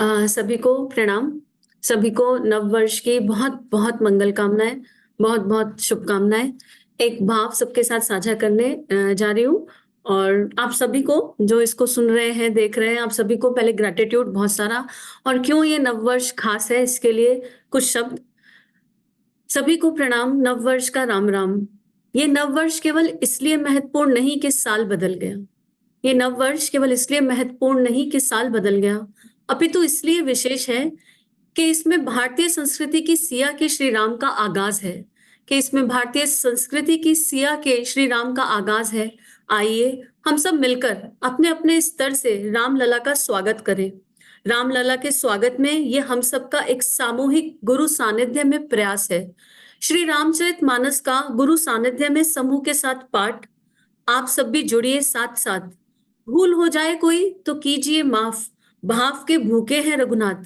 सभी को प्रणाम। सभी को नव वर्ष की बहुत बहुत मंगल कामनाएं, बहुत बहुत शुभकामनाएं। एक भाव सबके साथ साझा करने जा रही हूँ। और आप सभी को जो इसको सुन रहे हैं, देख रहे हैं, आप सभी को पहले ग्रैटिट्यूड बहुत सारा। और क्यों ये नव वर्ष खास है, इसके लिए कुछ शब्द। सभी को प्रणाम। नव वर्ष का राम राम। ये नव वर्ष केवल इसलिए महत्वपूर्ण नहीं कि साल बदल गया। ये नव वर्ष केवल इसलिए महत्वपूर्ण नहीं कि साल बदल गया, अपितु इसलिए विशेष है कि इसमें भारतीय संस्कृति की सिया के श्री राम का आगाज है। कि इसमें भारतीय संस्कृति की सिया के श्री राम का आगाज है। आइए हम सब मिलकर अपने अपने स्तर से राम लला का स्वागत करें। राम लला के स्वागत में ये हम सबका एक सामूहिक गुरु सानिध्य में प्रयास है। श्री रामचरित मानस का गुरु सानिध्य में समूह के साथ पाठ। आप सब भी जुड़िए साथ साथ। भूल हो जाए कोई तो कीजिए माफ। भाव के भूखे हैं रघुनाथ।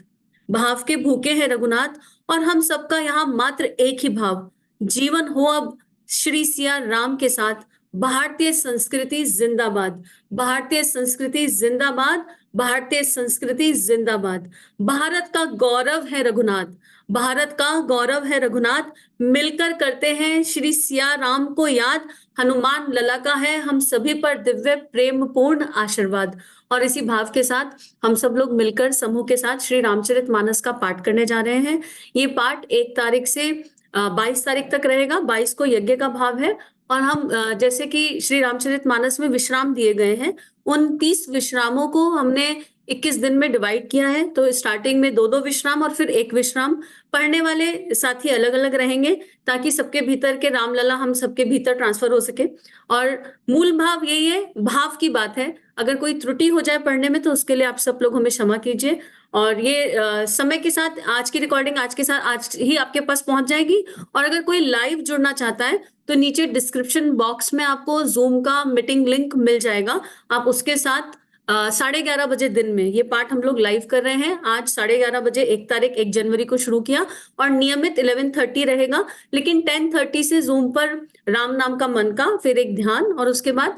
भाव के भूखे हैं रघुनाथ। और हम सबका यहाँ मात्र एक ही भाव, जीवन हो अब श्री सिया राम के साथ। भारतीय संस्कृति जिंदाबाद। भारतीय संस्कृति जिंदाबाद। भारतीय संस्कृति जिंदाबाद। भारत का गौरव है रघुनाथ। भारत का गौरव है रघुनाथ। मिलकर करते हैं श्री सिया राम को याद। हनुमान लला का है हम सभी पर दिव्य प्रेम पूर्ण आशीर्वाद। और इसी भाव के साथ हम सब लोग मिलकर समूह के साथ श्री रामचरित मानस का पाठ करने जा रहे हैं। ये पाठ 1 तारीख से 22 तारीख तक रहेगा। 22 को यज्ञ का भाव है। और हम जैसे कि श्री रामचरित मानस में विश्राम दिए गए हैं, उन 30 विश्रामों को हमने 21 दिन में डिवाइड किया है। तो स्टार्टिंग में 2-2 विश्राम और फिर 1 विश्राम। पढ़ने वाले साथी अलग अलग रहेंगे ताकि सबके भीतर के रामलला हम सबके भीतर ट्रांसफर हो सके। और मूल भाव यही है, भाव की बात है। अगर कोई त्रुटि हो जाए पढ़ने में तो उसके लिए आप सब लोग हमें क्षमा कीजिए। और ये समय के साथ आज की रिकॉर्डिंग आज के साथ आज ही आपके पास पहुंच जाएगी। और अगर कोई लाइव जुड़ना चाहता है तो नीचे डिस्क्रिप्शन बॉक्स में आपको जूम का मीटिंग लिंक मिल जाएगा। आप उसके साथ 11:30 बजे दिन में ये पाठ हम लोग लाइव कर रहे हैं। आज 11:30 बजे 1 तारीख 1 जनवरी को शुरू किया और नियमित 11:30 रहेगा। लेकिन 10:30 से जूम पर राम नाम का मन का फिर एक ध्यान और उसके बाद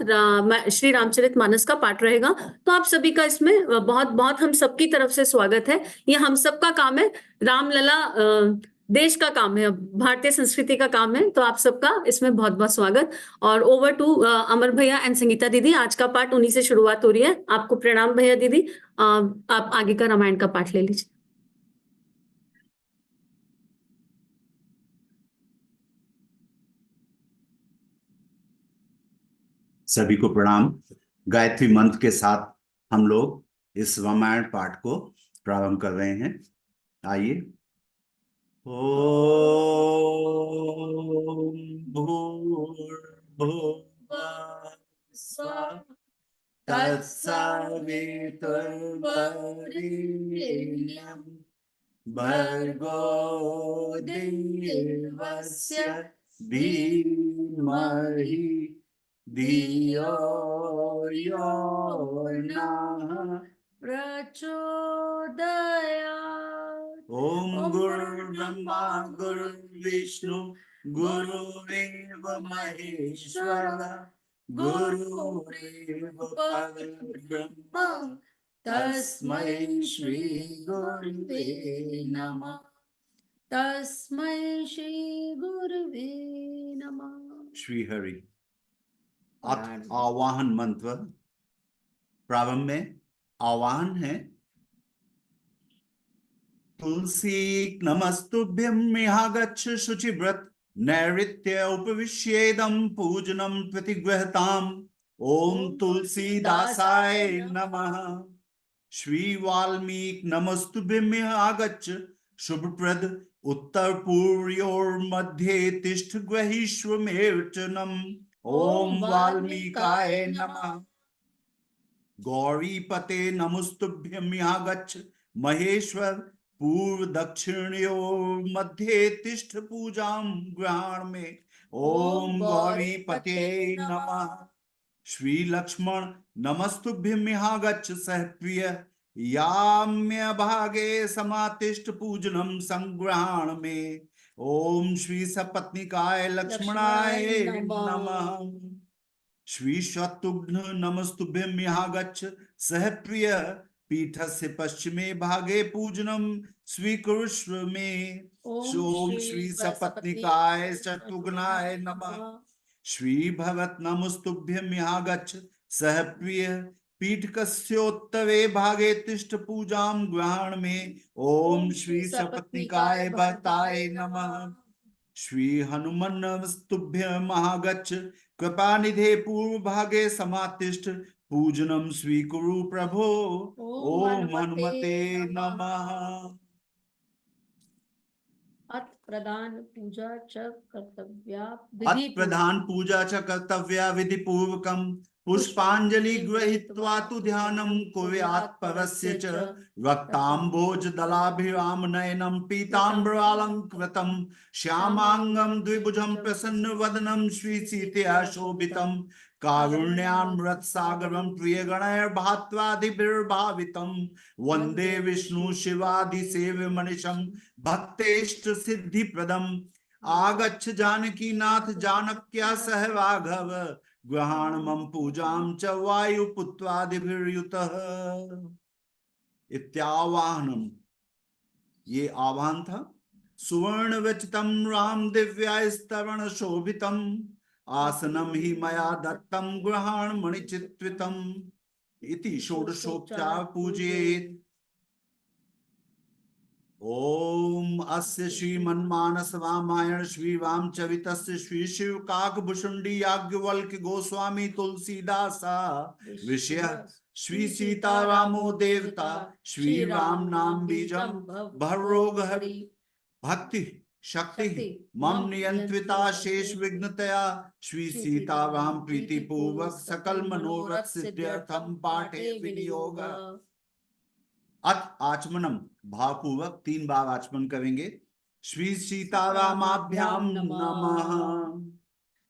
श्री रामचरित मानस का पाठ रहेगा। तो आप सभी का इसमें बहुत बहुत हम सबकी तरफ से स्वागत है। ये हम सबका काम है। रामलला देश का काम है, भारतीय संस्कृति का काम है। तो आप सबका इसमें बहुत बहुत स्वागत। और ओवर टू अमर भैया एंड संगीता दीदी। आज का पाठ उन्हीं से शुरुआत हो रही है। आपको प्रणाम भैया दीदी। आप आगे का रामायण का पाठ ले लीजिए। सभी को प्रणाम। गायत्री मंत्र के साथ हम लोग इस रामायण पाठ को प्रारंभ कर रहे हैं। आइए। ओम भूर्भुवः स्वः तत्सवितुर्वरेण्यं भर्गो देवस्य धीमहि धियो यो नः प्रचोदयात्। ओम गुरुर्ब्रह्मा गुरुर्विष्णु गुरुरेव महेश्वरः गुरुरेव परब्रह्म तस्मै श्री गुरुवे नमः। तस्मै श्री गुरुवे नमः। श्री हरि। आवाहन मंत्र प्रारंभ में आवाहन है। तुलसी नमस्तुभ्यं मिहागच्छ शुचिव्रत नैऋत्य उपविश्येदं पूजनं प्रतिगृहताम्। ओम तुलसीदासाय नमः। श्री वाल्मीकि नमस्तुभ्यं मिहागच्छ शुभप्रद उत्तर पूर्वयोर्मध्ये तिष्ठ ग्रहीष्वमेर्चनम्। ओम वाल्मीकाय नमः। गौरीपते नमस्तुभ्यं यागच्छ महेश्वर पूर्व दक्षिणयोर मध्ये तिष्ठ पूजां ग्रहण में। ओम गौरीपते नमः। श्री लक्ष्मण नमस्तुभ्यं यागच्छ सहप्रिय याम्य भागे समातिष्ठ पूजनम संग्रहण में। ओम श्री सपत्निकाय लक्ष्मणाय नमः। श्री शत्रुघ्न नमस्तुभ्यं यागच्छ सहप्रिय पीठस्य पश्चिमे भागे पूजनम स्वीकुरुष्व मे। ओम श्री सपत्निकाय चतुर्गुणाय नमः। श्री भगवत नमस्तुभ्यं यहाँ गच्छ सह प्रिय पीठकस्योत्तरे भागे तिष्ठ पूजां ग्रहण में। ओम श्री सपत्निकाय भक्ताय नमः। श्री हनुमन नमस्तुभ्यं महागच्छ कृपानिधे पूर्व भागे समातिष्ठ पूजनम स्वीकुरु प्रभो। ओम हनुमते नमः। अथ प्रधान पूजा च कर्तव्या अथ प्रधान पूजा च कर्तव्या विधि पूर्वकम पुष्पांजलि गृहीत्वा तु ध्यानं कुर्यात् परस्य च। रक्ताम्भोज दलाभिराम नयनं पीताम्बरालंकृतं श्यामांगं द्विभुजं प्रसन्न वदनं श्री सीतया शोभितं। कारुण्यामृत सागरं प्रियगणैर्भात्वादिभिर्भावितं वंदे विष्णु शिवादि सेव्य मनीषं भक्तेष्ट सिद्धि प्रदम। आगच्छ जानकी नाथ जानक्या सह राघव गृहाण मम पूजां च वायुपुत्रादिभिर्युतः। इत्यावाहनम, ये आह्वान था। सुवर्ण विचितम राम दिव्यास्तरण शोभितम आसनम ही मया दत्तम गृहाण मणिचित्रितम। इति षोडशोपचार पूजयेत्। ओम अस्य श्रीमन्मानस रामायण श्री रामचरितस्य श्री शिव काकभूषुंडी याज्ञवल्क्य गोस्वामी तुलसीदासा विषय श्री सीता रामो देवता श्री राम नाम बीजम भरोग भक्ति शक्ति मम नियंत्रिता शेष विघ्नतया श्री सीता राम प्रीति पूर्वक सकल मनोरथ सिद्ध्यर्थम पाठे विनियोग। अथ आचमनम, भावपूर्वक 3 बार आचमन करेंगे। श्री सीतारामाभ्याम नमः।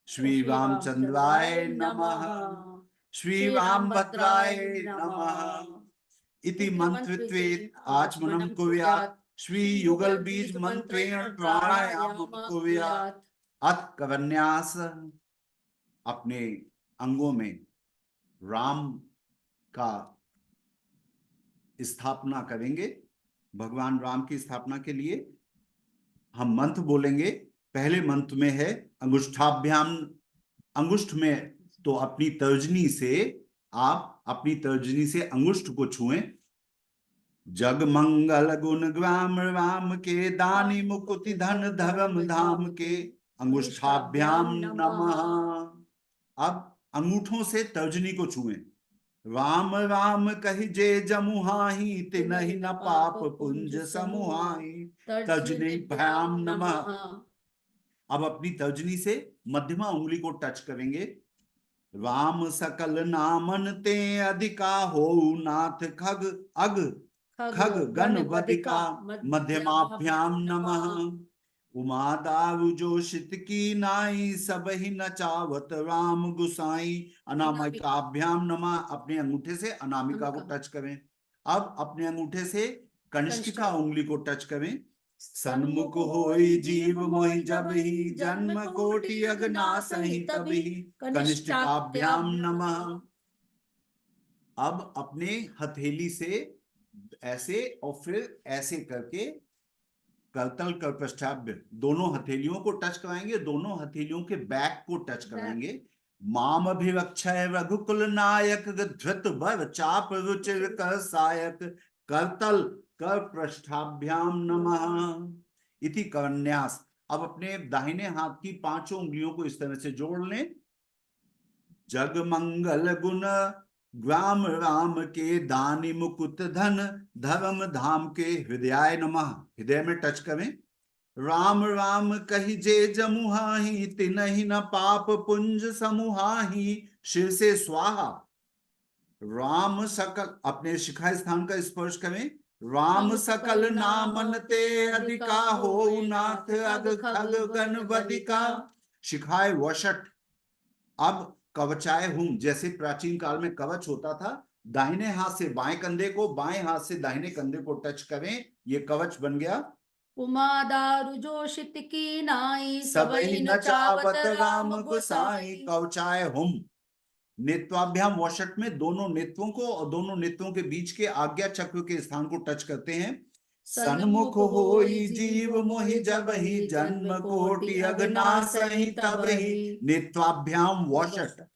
श्री रामचंद्राय नमः। श्री रामभद्राय नमः। इति मंत्रित्वे आचमनम कुर्यात्। श्री युगल बीज मंत्रेण प्राणायामम कुर्यात्। अथ कवन्यास, अपने अंगों में राम का स्थापना करेंगे। भगवान राम की स्थापना के लिए हम मंत्र बोलेंगे। पहले मंत्र में है अंगुष्ठाभ्याम। अंगुष्ठ में तो अपनी तर्जनी से, आप अपनी तर्जनी से अंगुष्ठ को छुएं। जग मंगल गुण ग्राम राम के दानी मुकुति धन धर्म धाम के अंगुष्ठाभ्याम नमः। अब अंगूठों से तर्जनी को छुएं। राम राम कहि जे जमुहाहि तिनहि न पाप पुंज समुहाहि तर्जनी भ्याम नमः। अब अपनी तर्जनी से मध्यमा उंगली को टच करेंगे। राम सकल नामन ते अधिका हो नाथ खग अग खग गण वदिका मध्यमाभ्याम नमः। उमा दारु जोशित की नाई सब ही नचावत राम गुसाई अनामिकाभ्याम नमः। अपने अंगूठे से अनामिका को टच करें। अब अपने अंगूठे से कनिष्ठिका उंगली को टच करें। सन्मुख होई जीव मोहि जब ही जन्म कोटि अगनासहि तभी कनिष्ठिकाभ्याम नमः। अब अपने हथेली से ऐसे और फिर ऐसे करके करतल कर पृष्ठाभ्य दोनों हथेलियों को टच कराएंगे। दोनों हथेलियों के बैक को टच कराएंगे। माम अभिवक्षय रघुकुल नायक धृत भर चाप रुचिर कर सायक करतल कर पृष्ठाभ्याम नमः। इति करन्यास। अब अपने दाहिने हाथ की 5 उंगलियों को इस तरह से जोड़ लें। जग मंगल गुण ग्राम राम के दानी मुकुट धन धर्म धाम के हृदयाय नमः। हृदय में टच करें। राम राम कहि जे जमुहाहि तिनहि न पाप पुंज समुहाहि शिव से स्वाहा। राम सकल, अपने शिखा स्थान का स्पर्श करें। राम सकल नामन ते अधिका हो नाथ अग खग गण वदिका शिखाए वशट। अब कवचाय हूं, जैसे प्राचीन काल में कवच होता था, दाहिने हाथ से बाएं कंधे को, बाएं हाथ से दाहिने कंधे को टच करें, ये कवच बन गया। उमा दारु जोशित की नाई सबहि नचावत राम गुसाई कवचाय हुम। नेत्वाभ्याम वशट में दोनों नेत्रों को और दोनों नेत्रों के बीच के आज्ञा चक्र के स्थान को टच करते हैं। सन्मुख होई जीव मोहि जब ही जन्म कोटि अगनासहि तब ही नेत्वाभ्याम वशट।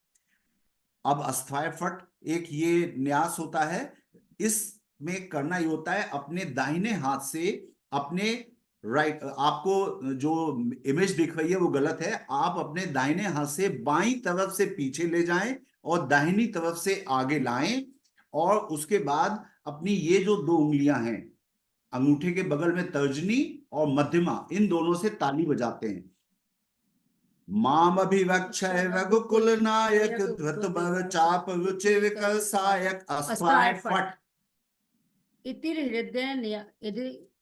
अब अस्थाय फट एक ये न्यास होता है, इसमें करना ये होता है अपने दाहिने हाथ से अपने राइट, आपको जो इमेज दिख रही है वो गलत है, आप अपने दाहिने हाथ से बाईं तरफ से पीछे ले जाएं और दाहिनी तरफ से आगे लाएं, और उसके बाद अपनी ये जो दो उंगलियां हैं अंगूठे के बगल में तर्जनी और मध्यमा, इन दोनों से ताली बजाते हैं। माम अभिवक्षय रघुकुल नायक ध्वत भव चाप रुचि विकल सायक अस्थाय फट इति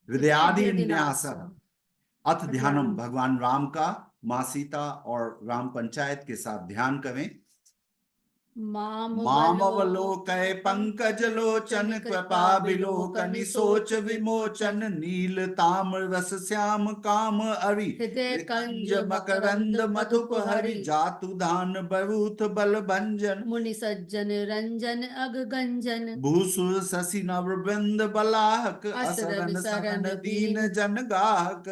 हृदयादि न्यास। अथ ध्यानम, भगवान राम का माँ सीता और राम पंचायत के साथ ध्यान करें। मामवलोकय पंकज लोचन कृपा विलोकनि सोच विमोचन नील ताम्र रस श्याम काम अरि हृदय कंज मकरंद मधुप हरि जातु दान बरूथ बल भंजन मुनि सज्जन रंजन अग गंजन भूसुर शशि नव वृंद बलाहक असरन असरन सरन सरन दीन जन गाहक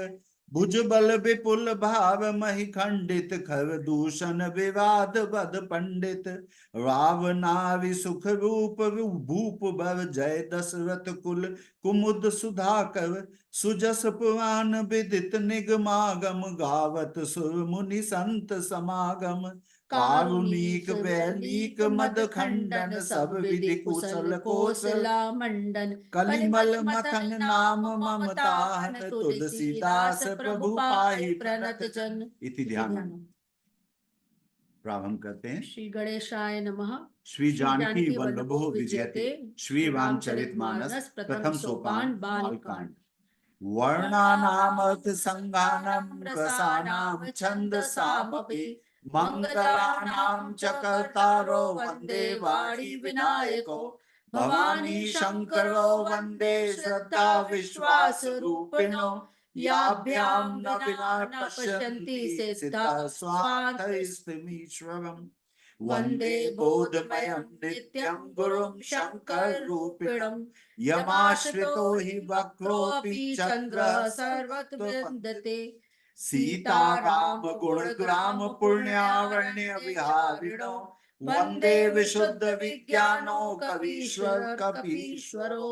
भुज बल विपुल भाव महि खंडित खर दूषण विवाद बद पंडित रावनावि सुख रूप भूप भव जय दशरथ कुल कुमुद सुधाकर सुजस पुराण विदित निगमागम गावत सुर मुनि संत समागम कारुणिक वैलिक मद खंडन सब विधि कुशल कौशला मंडन कलिमल मथन नाम ममताहन तुलसीदास प्रभु पाहि प्रणत जन। इति ध्यान प्रारंभ करते हैं। श्री गणेशाय नमः। श्री जानकी वल्लभो विजयते श्री रामचरितमानस प्रथम सोपान बालकांड। वर्णानामर्थ संज्ञानम रसानाम छंदसामपि मंगलानां च कर्तारो वंदे वाणी विनायको भवानी शंकरो वंदे श्रद्धा विश्वास रूपिणो याभ्यां न विना पश्यन्ति सिद्धा स्वार्थैस्तमीश्वरम् वंदे बोधमयं नित्यं गुरुं शंकर रूपिणं यमाश्रितो हि वक्रोऽपि चन्द्रः सर्वत्र विन्दते सीताराम गुणग्राम पुण्यारण्य विहारिणो वंदे विशुद्ध विज्ञानो कवीश्वर कपीश्वरो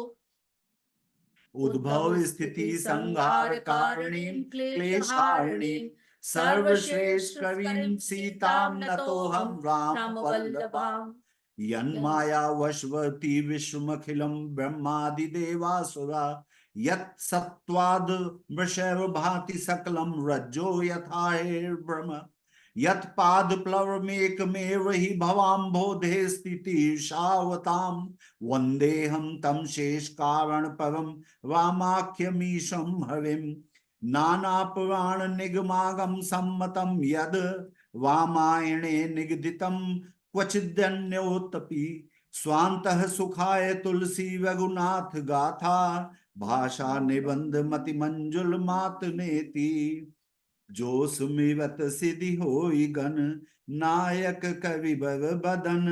उद्भव स्थिति संहार कारणीं क्लेशहारिणीं सर्वश्रेष्ठ कवीं सीतां नतोऽहं राम वल्लभाम् यन्माया वशवर्ती विश्वमखिलं ब्रह्मादिदेवासुरा यत् सत्त्वाद् मृषैव भाति सकलं रज्जो यथाहेर्ब्रह्म यत् पादप्लवमेकमेव हि भवाम्भोधे स्थितिर्षावतां वन्देऽहं तं शेषकारणपरं वामाख्यमीशं हरिम् नानापुराण निगमागम सम्मतं यद वामायणे निगदितं क्वचिदन्योतपि स्वान्तः सुखाय तुलसी रघुनाथ गाथा भाषा निबंध मति मंजुल मात नेति जो सुमिरत सिद्धि होई गण नायक कवि बर बदन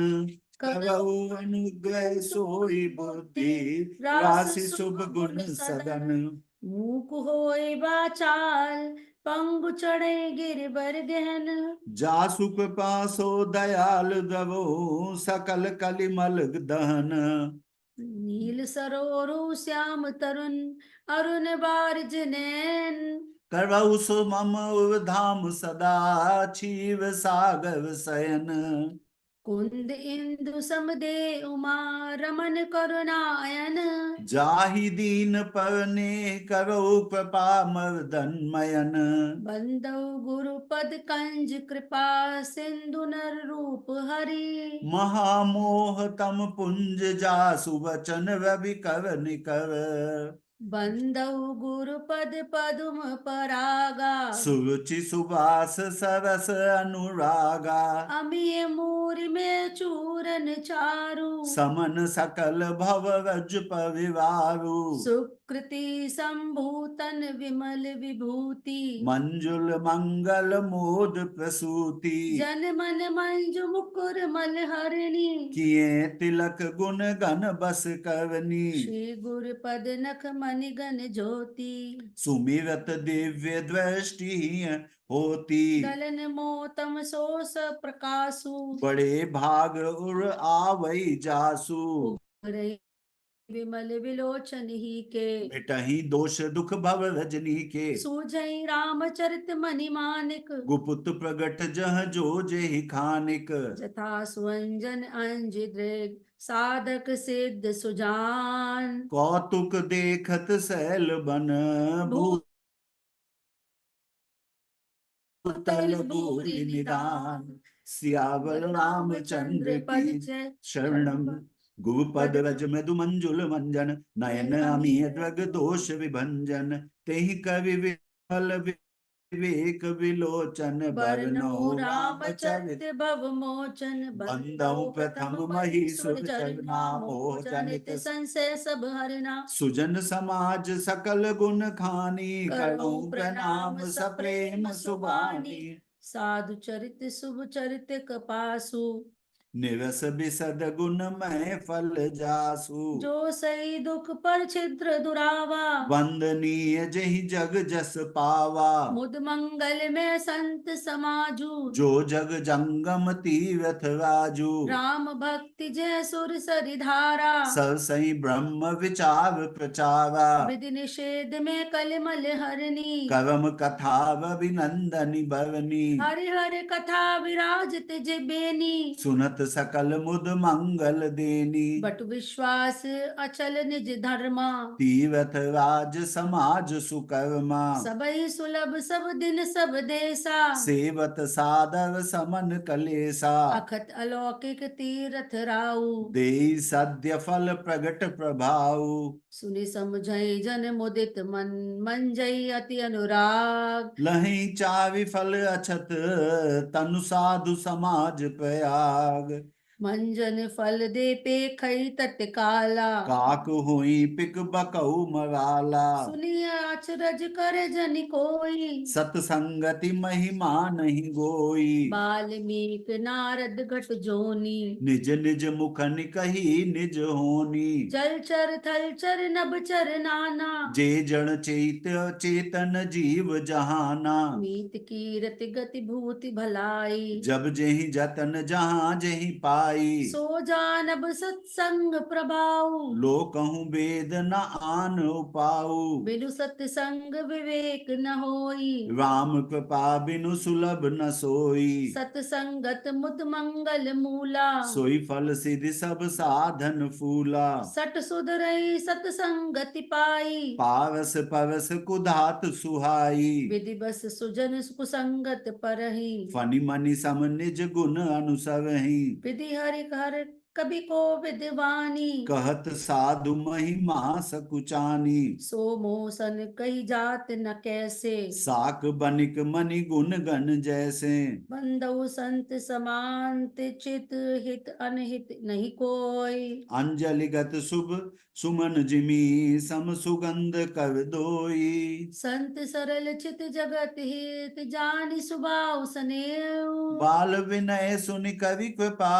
करौ अनुग्रह सोई बुद्धि राशि शुभ गुण सदन मूक होय वाचाल पंगु चढ़े गिरबर गहन जासु कृपा सो दयाल द्रवो सकल कलिमल दहन नील सरोरु श्याम तरुण अरुण बारिज नैन करौ सो मम धाम सदा क्षीर सागर शयन कुंद इंदु समदे उमा रमन करुणायन जाहि दीन परने करो कृपा मर्दनमयन बंदौ गुरु पद कंज कृपा सिंधु नर रूप हरि महामोह तम पुंज जासु वचन रवि कर निकर बंदौ गुरुपद पदुम परागा सुरुचि सुबास सरस अनुरागा अमिय मूरि में चूरन चारु समन सकल भव रज परिवारु सुकृति संभूतन विमल विभूति मंजुल मंगल मोद प्रसूति जन मन मंजु मुकुर मल हरिणी किए तिलक गुण गण बस करनी श्री गुरुपद नख मणि गण ज्योति सुमिरत दिव्य दृष्टि होती दलन मोतम सोस प्रकाशु बड़े भाग उर आवई जासु उगरई विमल विलोचन ही के मिटहि दोष दुख भव रजनी के सूझई रामचरित मणि मानिक गुपुत प्रगट जह जो जेहि खानिक जथा सुअंजन अंज दृग साधक सिद्ध सुजान कौतुक देखत सैल बन भूतल भूरि निदान सियावर रामचंद्र की जय शरणम गुरुपद रज मृदु मंजुल मंजन नयन अमीय द्रग दोष विभंजन तेहि कवि विमल विवेक विलोचन बरनौ रामचरित भव मोचन बंदौ प्रथम महीसुर चरना मोह जनित संशय सब हरना सुजन समाज सकल गुण खानी करो प्रणाम सप्रेम सुबानी साधु चरित शुभ चरित कपासु निरस बिसद गुण मैं फल जासु जो सही दुख पर छिद्र दुरावा वंदनीय जहि जग जस पावा मुद मंगल में संत समाजू जो जग जंगम तीरथ राजू राम भक्ति जय सुर सरिधारा सर सही ब्रह्म विचार प्रचारा विधि निषेध में कलिमल हरनी करम कथा अभिनंदनी बरनी हरि हरि कथा विराजित जिबेनी सुनत सकल मुद मंगल देनी बट विश्वास अचल निज धर्मा तीरथ राज समाज सुकर्मा सबई सुलभ सब दिन सब देसा सेवत सादर समन कलेसा अखत अलौकिक तीरथ राउ देई सद्य फल प्रगट प्रभाव सुनि समझई जन मुदित मन मंजई अति अनुराग लहि चावि फल अछत तनु साधु समाज प्रयाग मंजन फल दे पे खई तत्काला काक हुई पिक बकऊ मराला सुनिय अचरज कर जन कोई सतसंगति महिमा नहीं गोई बाल्मीक नारद घट जोनी निज निज मुख निकही निज होनी जलचर थलचर नभचर नाना जे जन चैत चेतन जीव जहाना मीत कीरति गति भूति भलाई जब जेहि जतन जहाँ जेहि पाई सो जानब सत्संग प्रभाऊ लोकहु वेद न आन उपाऊ बिनु सत्संग विवेक न होई राम कृपा बिनु सुलभ न सोई सत्संगत मुद मंगल मूला सोई फल सिद्धि सब साधन फूला सट सुधरई सत्संगति पाई पारस परस कुधात सुहाई विधि बस सुजन कुसंगत परही फनि मनि सम निज गुण अनुसरहि विधि हरि घर कभी को विद्वानी कहत साधु महिमा सकुचानी सो मोसन कही जात न कैसे साक बनिक मनि गुण गण जैसे बंदौ संत समांत चित हित अनहित नहीं कोई अंजलिगत शुभ सुमन जिमी सम सुगंध कर दोई संत सरल चित जगत हित जानि सुभाव सनेऊ बाल विनय सुनि कवि कृपा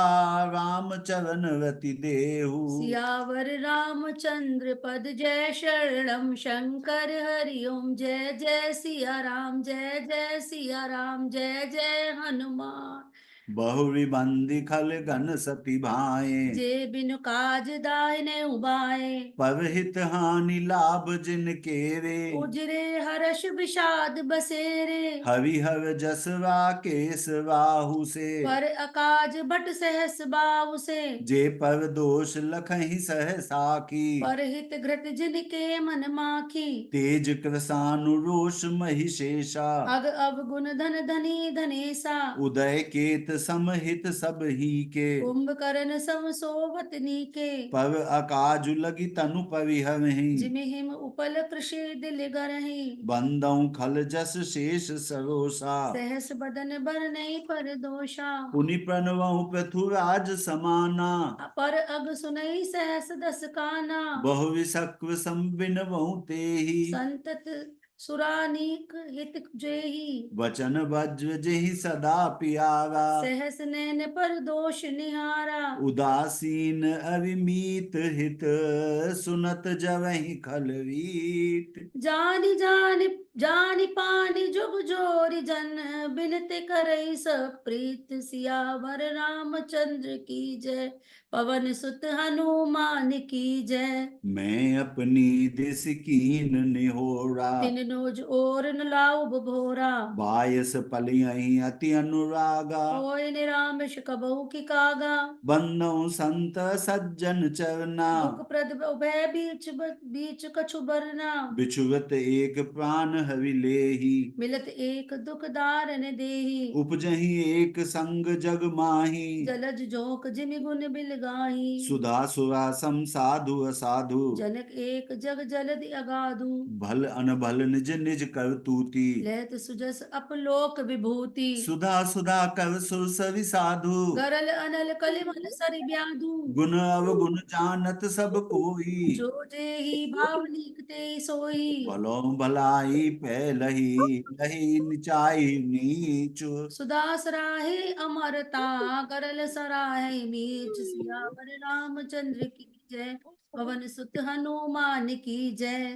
राम चरण रति देहु सियावर रामचंद्र पद जय शरणम शंकर हरि ओम जय जय सिया राम जय जय सिया राम जय जय हनुमान बहुरी बंदी खल गन सती भाए जे बिनु काज दाहिने उबाए परहित हानि लाभ जिन केरे उजरे हर्ष विषाद बसेरे हरिहर जसवा केस राहु से पर अकाज भट सहस बाहु से जे पर दोष लखहि सहसा की पर हित घृत जिनके मन माखी तेज कृसानु रोष महिषेषा अग अवगुण धन धनी धनेसा उदय केत हित समहित सब ही के कुंभकर्ण सम सोवतनी के पव अकाजु लगी तनु पविहहि जिमि हिम उपल कृषि दिल गरहि बंदौ खल जस शेष सरोसा सहस बदन बर नहीं पर दोषा पुनि प्रणवहु पृथुराज समाना पर अग सुनई सहस दस काना बहु विसक्व संबिनवहु तेहि संतत सुरानीक हित जेहि वचन वज्र जेहि सदा पियावा सहस नैन पर दोष निहारा उदासीन अविमीत हित सुनत जवहि खलवीत जानि जानि जानि पानि जुग जोरि जन बिनते करई सब प्रीत सियावर रामचंद्र की जय पवन सुत हनुमान की जय मैं अपनी दिस कीन निहोरा तिन नोज और न लाऊ भोरा बायस पलियहि अति अनुरागा होय निरामिष कबहु की कागा बंदौ संत सज्जन चरना दुख प्रद उभय बीच कछु बरना बिछुवत एक प्राण हवि लेहि मिलत एक दुख दारन देहि उपजहि एक संग जग माहि जलज जोक जिमि गुण बिल गाही सुधा सुरा सम साधु असाधु जनक एक जग जलधि अगाधु भल अनभल निज निज करतूति लहत सुजस अपलोक विभूति सुधा सुधा कर सुर सवि साधु गरल अनल कलिमल सरि ब्याधु गुण अवगुण जानत सब कोई जो जेहि भाव लिखते सोई भलो भलाई फैलही लही निचाई नीच सुधा सराहे अमरता गरल सराहे मीच सियावर रामचंद्र की जय पवन सुत हनुमान की जय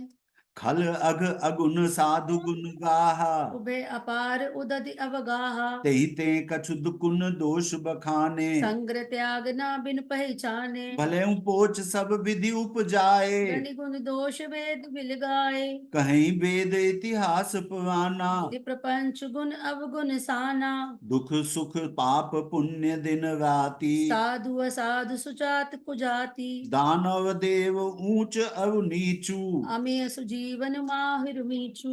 खल अघ अगुण साधु गुण गाहा उभय अपार उदधि अवगाहा तेहि ते कछु दुकुन दोष बखाने संग्र त्याग ना बिन पहचाने भले पोच सब विधि उपजाए गणि गुण दोष वेद बिल गाए कहीं वेद इतिहास पुराना विधि प्रपंच गुण अवगुण साना दुख सुख पाप पुण्य दिन राति साधु असाधु सुजात कुजाति दानव देव ऊंच अव नीचू अमेय सुजीवन माहिर मीचू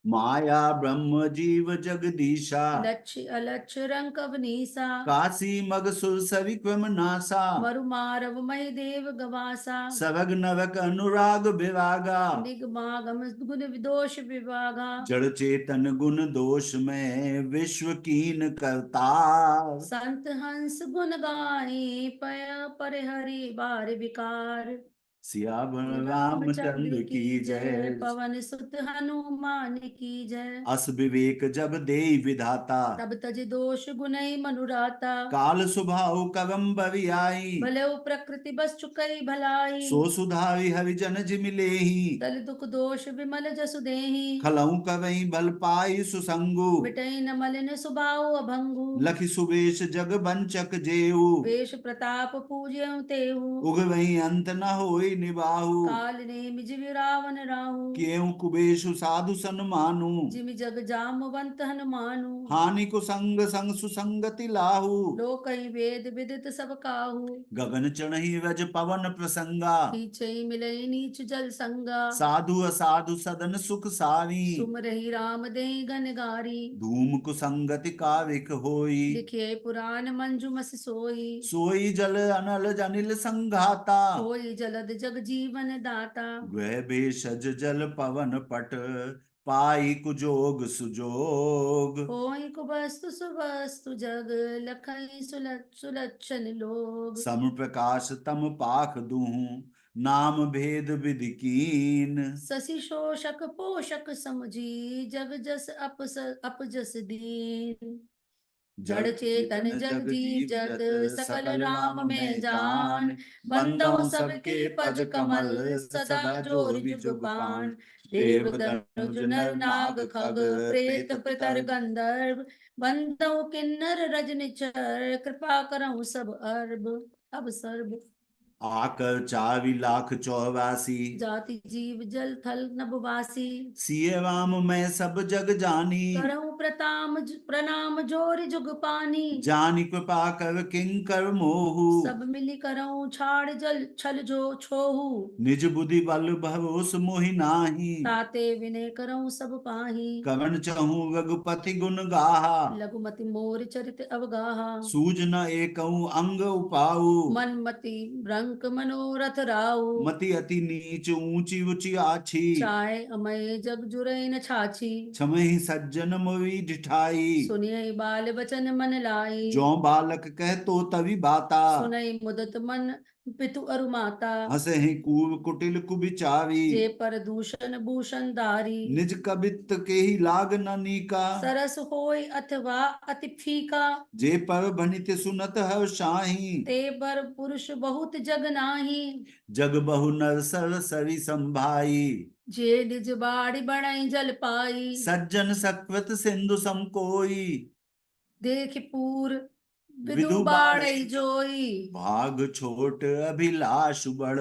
माया ब्रह्म जीव जगदीशा लक्ष्य अलक्ष्य रंक अवनीसा काशी मग सुर सवि क्रम नासा मरु मारव मही देव गवासा सवग नवक अनुराग विरागा निगमागम गुण विदोष विभागा जड़ चेतन गुण दोष में विश्व कीन करता संत हंस गुण गाए पय पर हरि बार विकार सियावर रामचंद्र की जय पवन सुत हनुमान की जय अस विवेक जब देई विधाता तब तज दोष गुनई मनुराता काल सुभाव कवम बवियाई भले प्रकृति बस चुकई भलाई सो सुधारि हरि जन जिमिलेहि दल दुख दोष विमल जसु देहि खलऊ कवई बल पाई सुसंगु मिटई न मलिन सुभाव अभंगु लखि सुबेश जग बंचक जेऊ वेश प्रताप पूज्यं तेहु उगवई अंत न होई निबाहु काल ने मिज रावण राहु केउ कुबेशु साधु सन्मानु जिमि जग जामवंत हनुमानु हानि को संग संग सुसंगति लाहु लोकहि वेद विदित सब काहू गगन चढ़ी रज पवन प्रसंगा खींचई मिलई नीच जल संगा साधु असाधु सदन सुख सारी सुमरहि राम दे गन गारी धूम कुसंगति काविक होई लिखे पुराण मंजु मस सोई सोई जल अनल जनिल संघाता होई जलद जग जीवन दाता ग्रह भेषज जल पवन पट पाई कुजोग सुजोग होई कुबस्तु सुवस्तु जग लखई सुलक्षण लोग सम प्रकाश तम पाख दूं नाम भेद विधि कीन शशि शोषक पोषक समझी जग जस अपजस दीन जड़ चेतन जग जीव जत सकल राम में जान बंदो सबके पद कमल सदा जोर जुगपान देव तनुज नर नाग खग प्रेत पितर गंधर्व बंदो किन्नर रजनिचर कृपा करहु सब अब सर्व आकर 4 लाख 84 जाति जीव जल थल नभवासी सिय राम मैं सब जग जानी करहु प्रणाम जोर जुग पानी जानि कृपा कर किंकर मोहु सब मिली करऊं छाड़ जल छल जो छोहू निज बुद्धि बल भरोस मोहि नाही ताते विनय करऊं सब पाही कवन चहु रघुपति गुण गाहा लघुमति मोर चरित अवगाहा सूझ न एकहु अंग उपाऊ मन मति रंक मनोरथ राऊ मति अति नीच ऊंची ऊंची आछी चाहे अमय जग जुरै न छाछी छमहि सज्जन मोहि ढिठाई सुनिय बाल बचन मन लाई जो बालक कह तो तभी बाता सुनई मुदत मन पितु अरु माता हंसहि कूव कुटिल कुबिचारी जे पर दूषण भूषण धारी निज कबित के ही लाग न नीका सरस होय अथवा अति फीका जे पर भनित सुनत हर शाही ते बर पुरुष बहुत जग नाही जग बहु नर सर सरी संभाई जे निज बाड़ी बड़ई जल पाई सज्जन सकृत सिंधु सम कोई देख पूर विदु विदु बाड़ई बाड़ई जोई भाग छोट अभिलाष बड़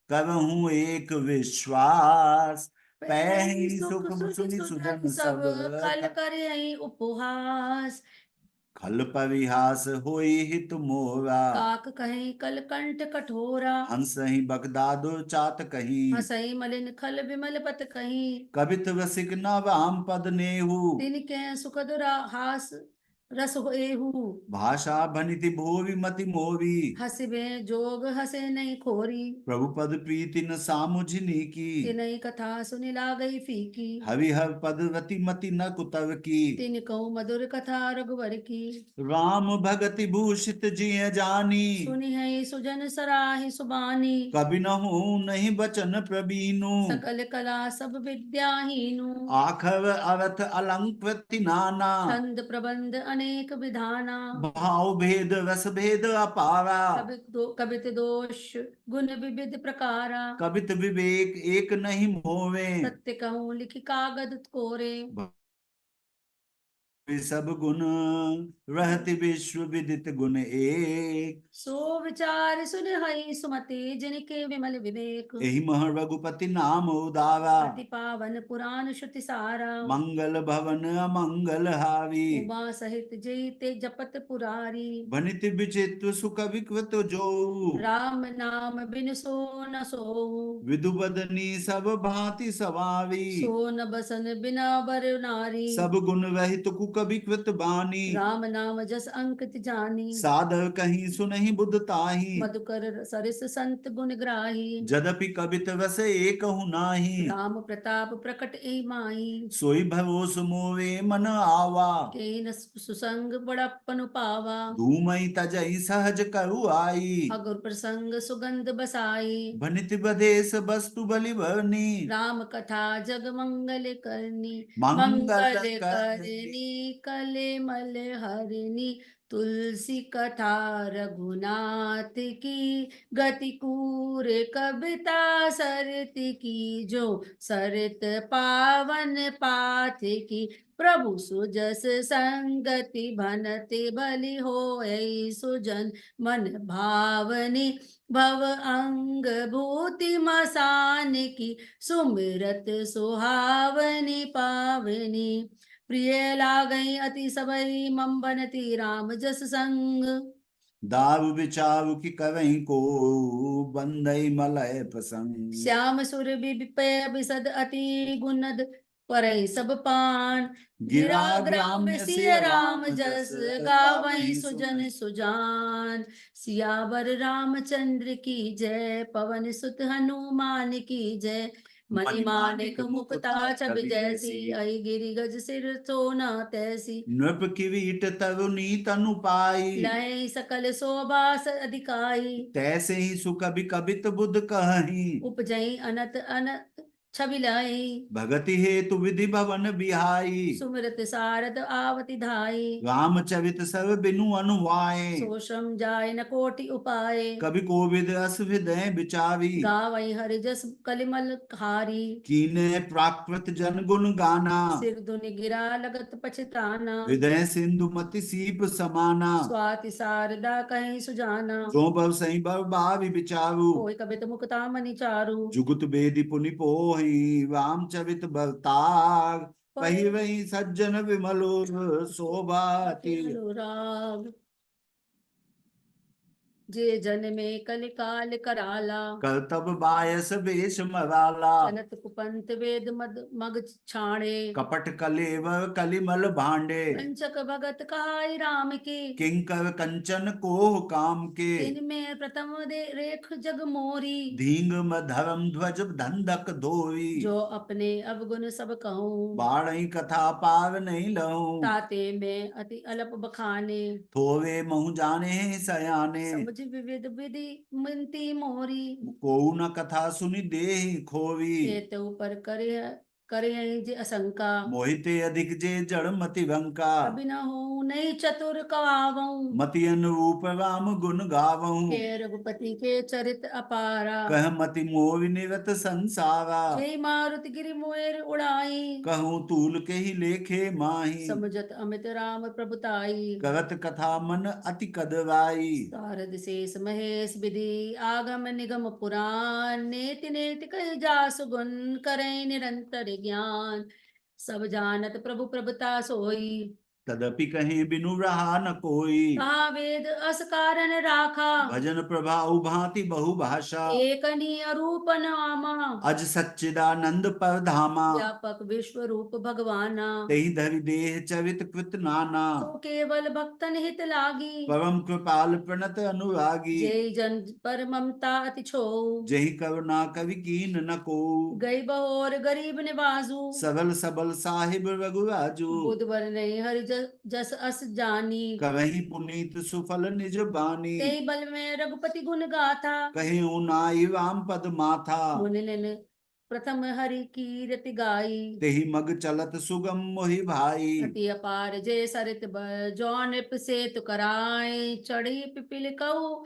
करहूं एक विश्वास पैहि सुख सुनि सुजन सब कल करे उपहास खल परिहास होई हित मोरा काक कहीं कल कंठ कठोरा हंस ही बगदादो चात कहीं हसई मलिन खल विमल पत कहीं कवित रसिक न राम पद नेहु तिनके सुखद हास रस एहू भाषा भनिति भोवि मति मोरी हसिबे जोग हसे नहीं खोरी प्रभु पद प्रीति न सामुझनी की तिनई कथा सुनि लागई फीकी हरिहर पद रति मति न कुतव की तिन कहूँ मधुर कथा रघुवर की राम भगति भूषित जिय जानी सुनि है सुजन सराहि सुबानी कभी न हो नहीं बचन प्रबीनु सकल कला सब विद्याहीनु आखर अर्थ अलंकृति नाना छंद प्रबंध अनेक विधाना भाव भेद रस भेद अपारा कबित दोष गुण विविध प्रकारा कबित विवेक एक नहीं मोवे सत्य कहूँ लिखि कागद कोरे सब गुण रहति विश्व विदित गुण एक सो विचार सुन हई सुमति जिनके विमल विवेक यही मह रघुपति नाम उदारा अति पावन पुराण श्रुति सारा मंगल भवन अमंगल हारी उमा सहित जयते जपत पुरारी भनित विचित्र सुख विकृत जो राम नाम बिन सो न सो विदु बदनी सब भांति सवारी सो न बसन बिना बर नारी सब गुण रहित कुकविकृत बानी राम नाम जस अंकित जानी सादर कहीं सुनहि बुध ताही मधुकर सरिस संत गुण ग्राही जदपि कवित रस एक नाही राम प्रताप प्रकट ए माई सोई भरोस मोवे मन आवा केन सुसंग बड़प्पन पावा धूमई तजई सहज करु आई अगुर प्रसंग सुगंध बसाई भनित बदेश वस्तु बलि भरनी राम कथा जग मंगल करनी मंगल करनी कले मल हरनी तुलसी कथा रघुनाथ की गति कूर कविता सरत की जो सरत पावन पाथ की प्रभु सुजस संगति भनते भली होय सुजन मन भावनी भव अंग भूति मसान की सुमिरत सुहावनी पावनी प्रिय लागई अति सबई मम बनती राम जस संग दारु विचारु की करही को बंदई मलय प्रसंग श्याम सुर विपय बिसद अति गुणद परई सब पान गिरा ग्राम सिय राम जस गावई सुजन सुजान सियावर रामचंद्र की जय पवन सुत हनुमान की जय मणिमाणिक मुकुता छब जैसी आई गिरि गज सिर सोना तैसी नृप किरीट तरुणी तनु पाई लय सकल शोभा अधिकाई तैसे ही सुख कबित बुध कहीं उपजई अनत अनत छबिलाई भगति हेतु विधि भवन बिहाई सुमिरत सारद आवति धाई रामचरित सर्व बिनु अनुवाए सोशम जाय न कोटि उपाय कवि कोविद अस हृदय विचारी गावई हरि जस कलिमल हारी कीने प्राकृत जन गुण गाना सिर धुनि गिरा लगत पछताना हृदय सिंधु मति सीप समाना स्वाति सारदा कहीं सुजाना जो बव सही बव भावि विचारु कोई कबित मुक्ता मनि चारु जुगुत बेदी पुनि पोहि रामचरित बरतार कही वही सज्जन विमलोर शोभा तिल। अनुराग। जे जन में कलिकाल कराला, करतब बायस बेश मराला। चनत कुपंत वेद मग छाणे, कपट कलेव कलिमल भांडे। पंचक भगत कहाई राम के, किंकर कंचन कोह काम के। इनमें प्रथम दे रेख जग मोरी, धींग धर्म ध्वज धंधक धोई। जो अपने अवगुण सब कहूँ, बाणई कथा पार नहीं लहूं। ताते में अति अल्प बखाने, थोवे महु जाने सयाने। समझ विविध विधि मिनती मोरी, कोउ न कथा सुनि देहि खोवी। ते ऊपर करे जे असंका, मोहिते अधिक जे जड़ मति बंका। कभी न हो नहीं चतुर कवावऊं, मति अनुरूप राम गुण गावऊं। के रघुपति के चरित अपारा, कह मति मोह निरत संसारा। जय मारुति गिरि मोर उड़ाई, कहूँ तूल के ही लेखे माही। समझत अमित राम प्रभुताई, करत कथा मन अति कदवाई। शारद शेष महेश विधि आगम निगम पुराण, नेति नेति कहि जासु गुण करें निरंतर ज्ञान, सब जानत प्रभु प्रभुता सोई, तदपि कहीं बिनु रहा न कोई। कहा वेद अस कारण राखा, भजन प्रभाउ भांति बहु भाषा। एकनी अरूप नामा, अज सच्चिदानंद पर धामा। व्यापक विश्व रूप भगवाना, तेहि धरि देह चरित कृत नाना। तो केवल भक्तन हित लागी, परम कृपाल प्रणत अनुरागी। जय जन पर ममता अति छो, जहि करुणा कवि कीन न को। गई बहोर गरीब निवाजू, सबल सबल साहिब रघुराजू। बुध बर नहीं हरि जस अस जानी, कवहि पुनीत सुफल निज बानी। तेहि बल में रघुपति गुण गाथा, कहीं नाई राम पद माथा। मुनि ने प्रथम हरि कीरति गाई, तेहि मग चलत सुगम मोहि भाई। अति अपार जय सरित बर जौन सेतु कराए, चढ़ी पिपिल कऊ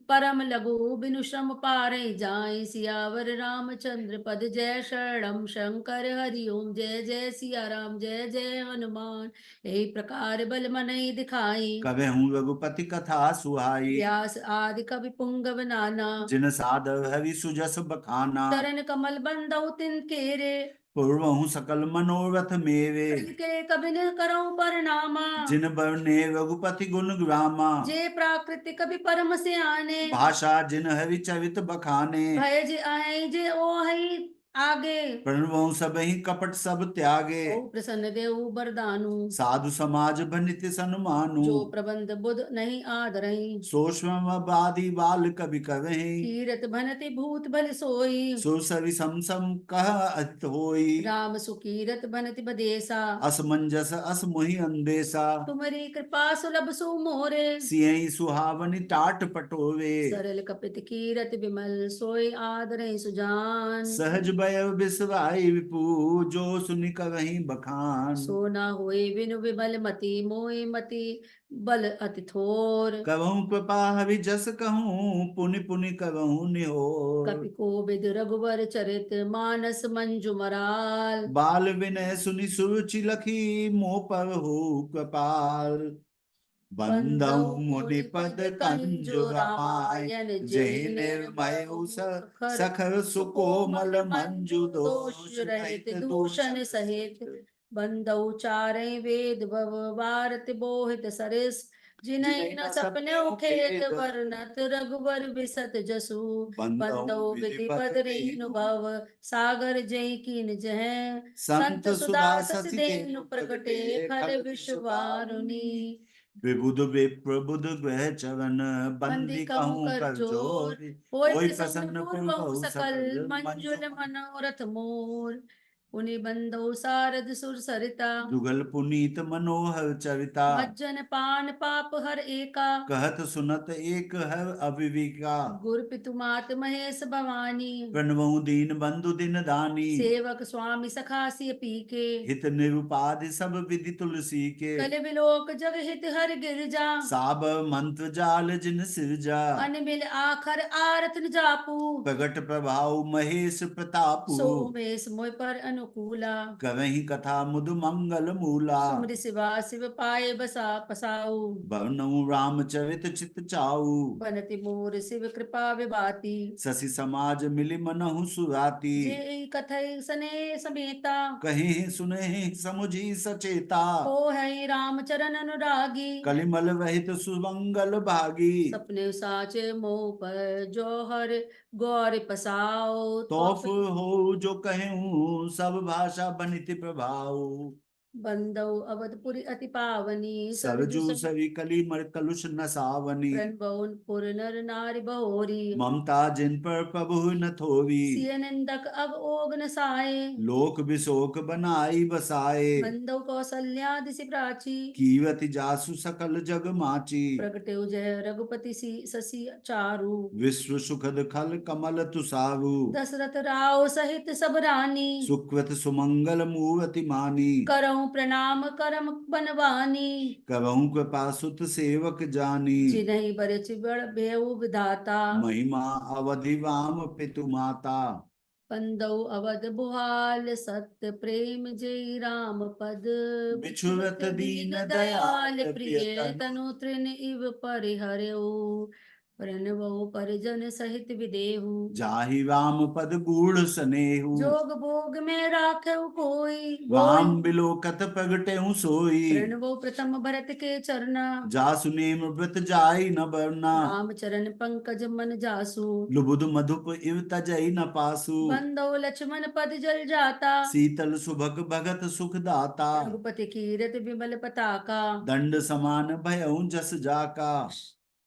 परम लघु बिनु श्रम पारे जाय, सियावर रामचंद्र पद जय शरणम शंकर हरि ओम, जय जय सिया राम जय जय हनुमान, यही प्रकार बल मनई दिखाई, कवे हूँ रघुपति कथा सुहाई। व्यास आदि कवि पुंगव नाना, जिन साधव हरि सुजस बखाना। चरण कमल बंदौ तिन केरे, पूर्वहु सकल मनोरथ मेरे। के कवि न करऊं परनामा, जिन बरने रघुपति गुण ग्रामा। जे प्राकृति कवि परम से आने, भाषा जिन हरि चरित बखाने। भय जे आए जे ओ हई आगे, प्रणवहु सबहि कपट सब त्यागे। ओ प्रसन्न देव वरदानु, साधु समाज बनित सन्मानु। जो प्रबंध बुध नहीं आदरई, सोष्म बादी बाल कवि कवहि। कीरत भनति भूत भल सोई, सुरसरि समसम कह अत होई। राम सुकीरत भनति बदेसा, असमंजस अस मोहि अंदेसा। तुम्हारी कृपा सुलभ सु मोरे, सियहि सुहावनि टाट पटोवे। सरल कपित कीरत विमल सोई आदरई सुजान, सहज भय बिसवाई विपु जो सुनि कवहि बखान। सो ना होए बिनु विमल मति, मोहि मति बल अति थोर, कवहु कृपा हवि जस कहूँ पुनि पुनि कवहु निहोर। कपि कोविद रघुवर चरित मानस मंजु मराल, बाल विनय सुनि सुरुचि लखी मोह पर हो कृपाल। बंदौ मुनि पद कंजु रामायण जहि निर्मय सखर सुकोमल मंजु दोष रहित दूषण सहित, बंदौ चारै वेद भव भारत बोहित सरिस, जिनहि न सपने खेत वर्णत रघुवर बिसत जसु, बंदौ विधि पद रेणु भव सागर जय कीन जह, संत सुधा ससि देनु प्रगटे खल विश्ववारुणी, विबुध विप्रबुध ग्रह चरण बंदी कहूँ कर जोर। होय प्रसन्न पूर्वहु सकल मंजुल मनोरथ मोर, पुनि बंदौ शारद सुर सरिता, जुगल पुनीत मनोहर चरिता। भजन पान पाप हर एका, कहत सुनत एक हर अविविका। गुर पितु मात महेश भवानी, प्रणवहु दीन बंधु दिन दानी। सेवक स्वामी सखा सिय पीके, हित निरुपाधि सब विधि तुलसी के। कल बिलोक जग हित हर गिरजा, साब मंत्र जाल जिन सिरजा। अनबिल आखर आरत न जापू, प्रगट प्रभाव महेश प्रतापु। सो मेष मोय पर अनु अनुकूला कवहि कथा मुद मंगल मूला। सुमरि शिवा शिव पाए बसा पसाऊ बरनऊ रामचरित चित चाऊ। बनति मोर शिव कृपा विभाति शशि समाज मिलि मनहु सुराती। जे कथई सने समेता कहीं सुने समुझी सचेता। हो है राम चरण अनुरागी कलिमल वहित सुमंगल भागी। सपने साचे मोह पर जो हर गौर पसाओ तोफ हो जो कहूँ सब भाषा बनित प्रभाव। बंदौ अवधपुरी अति पावनी सरजू सवि कली मर कलुष न सावनी। प्रणबौन पुर नर नारी बहोरी ममता जिन पर प्रभु न थोवी। सिय निंदक अब ओग न साए लोक विशोक बनाई बसाए। बंदौ कौशल्या दिशि प्राची कीवति जासु सकल जग माची। प्रगटे जय रघुपति शशि चारु विश्व सुखद खल कमल तुसारु। दशरथ राव सहित सब रानी सुकृत सुमंगल मूवति मानी। करऊं प्रणाम करम बनवानी कबहु कृपा सुत सेवक जानी। जिन्हि बरच बड़ बेउ विधाता महिमा अवधि वाम पितु माता। बंदौ अवध बुहाल सत्य प्रेम जय राम पद बिछुरत दीन दयाल दयाल प्रिय प्रिय तनु तृण इव परिहरऊ प्रणवऊ परिजन सहित विदेहु जाहि राम पद गूढ़ स्नेहु। जोग भोग में राखऊ कोई राम बिलोकत प्रगटेहु सोई। प्रणवऊ प्रथम भरत के चरना जासु नेम व्रत जाई न बरना। राम चरण पंकज मन जासु लुबुध मधुप इव तजई न पासु। बंदो लक्ष्मण पद जल जाता शीतल सुभग भगत सुख दाता। रघुपति कीरत विमल पताका दंड समान भयउ जस जाका।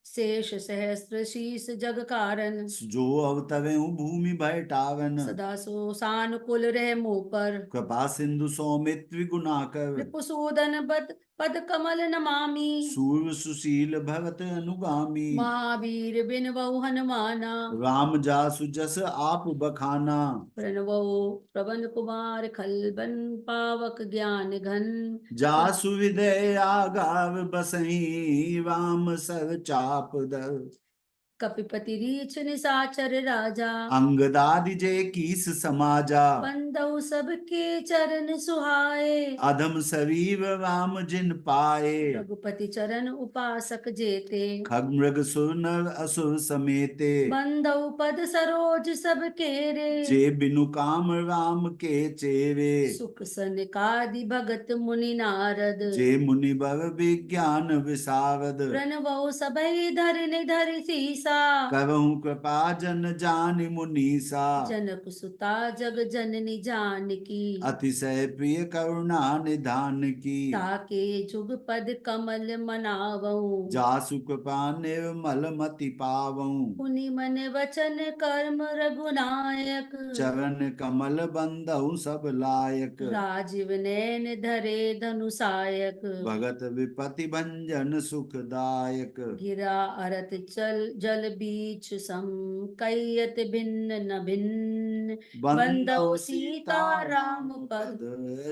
शेष सहस्त्र शीस जग कारण जो अवतवेहु भूमि भय टावन। सदा सो सानुकुल रह मुँह पर कृपा सिंधु सौमित्र गुणाकर। रिपुसूदन पद कमल नमामि सूर सुशील भगत अनुगामी। महावीर बिन बहु हनुमाना राम जासु जस आप बखाना। प्रणवो प्रबन कुमार खलबन पावक ज्ञान घन जासु विदय आगाव बसही राम सर चाप दर। कपिपति रीछ निशाचर राजा अंगदादि जय कीस समाजा। बंदौ सबके चरण सुहाए अधम शरीर राम जिन पाए। रघुपति चरण उपासक जेते खग मृग सुर नर असुर समेते। बंदौ पद सरोज सब केरे जे बिनु काम राम के चेरे। सुख सनकादि भगत मुनि नारद जे मुनि बर विज्ञान विशारद। प्रणवौ सभै धरि धरि सीसा करहु कृपा जन जानि मुनीसा। जनक सुता जग जननी जानकी अतिशय प्रिय करुणा निधान की। ताके जुग पद कमल मनावऊ जासु कृपा निर्मल मति पावऊ। मुनि मन वचन कर्म रघुनायक चरण कमल बंदहु सब लायक। राजीव नैन धरे धनुषायक भगत विपति भंजन सुखदायक। गिरा अरत चल जल बीच सम कैयत भिन्न न भिन्न बंदौ सीता राम पद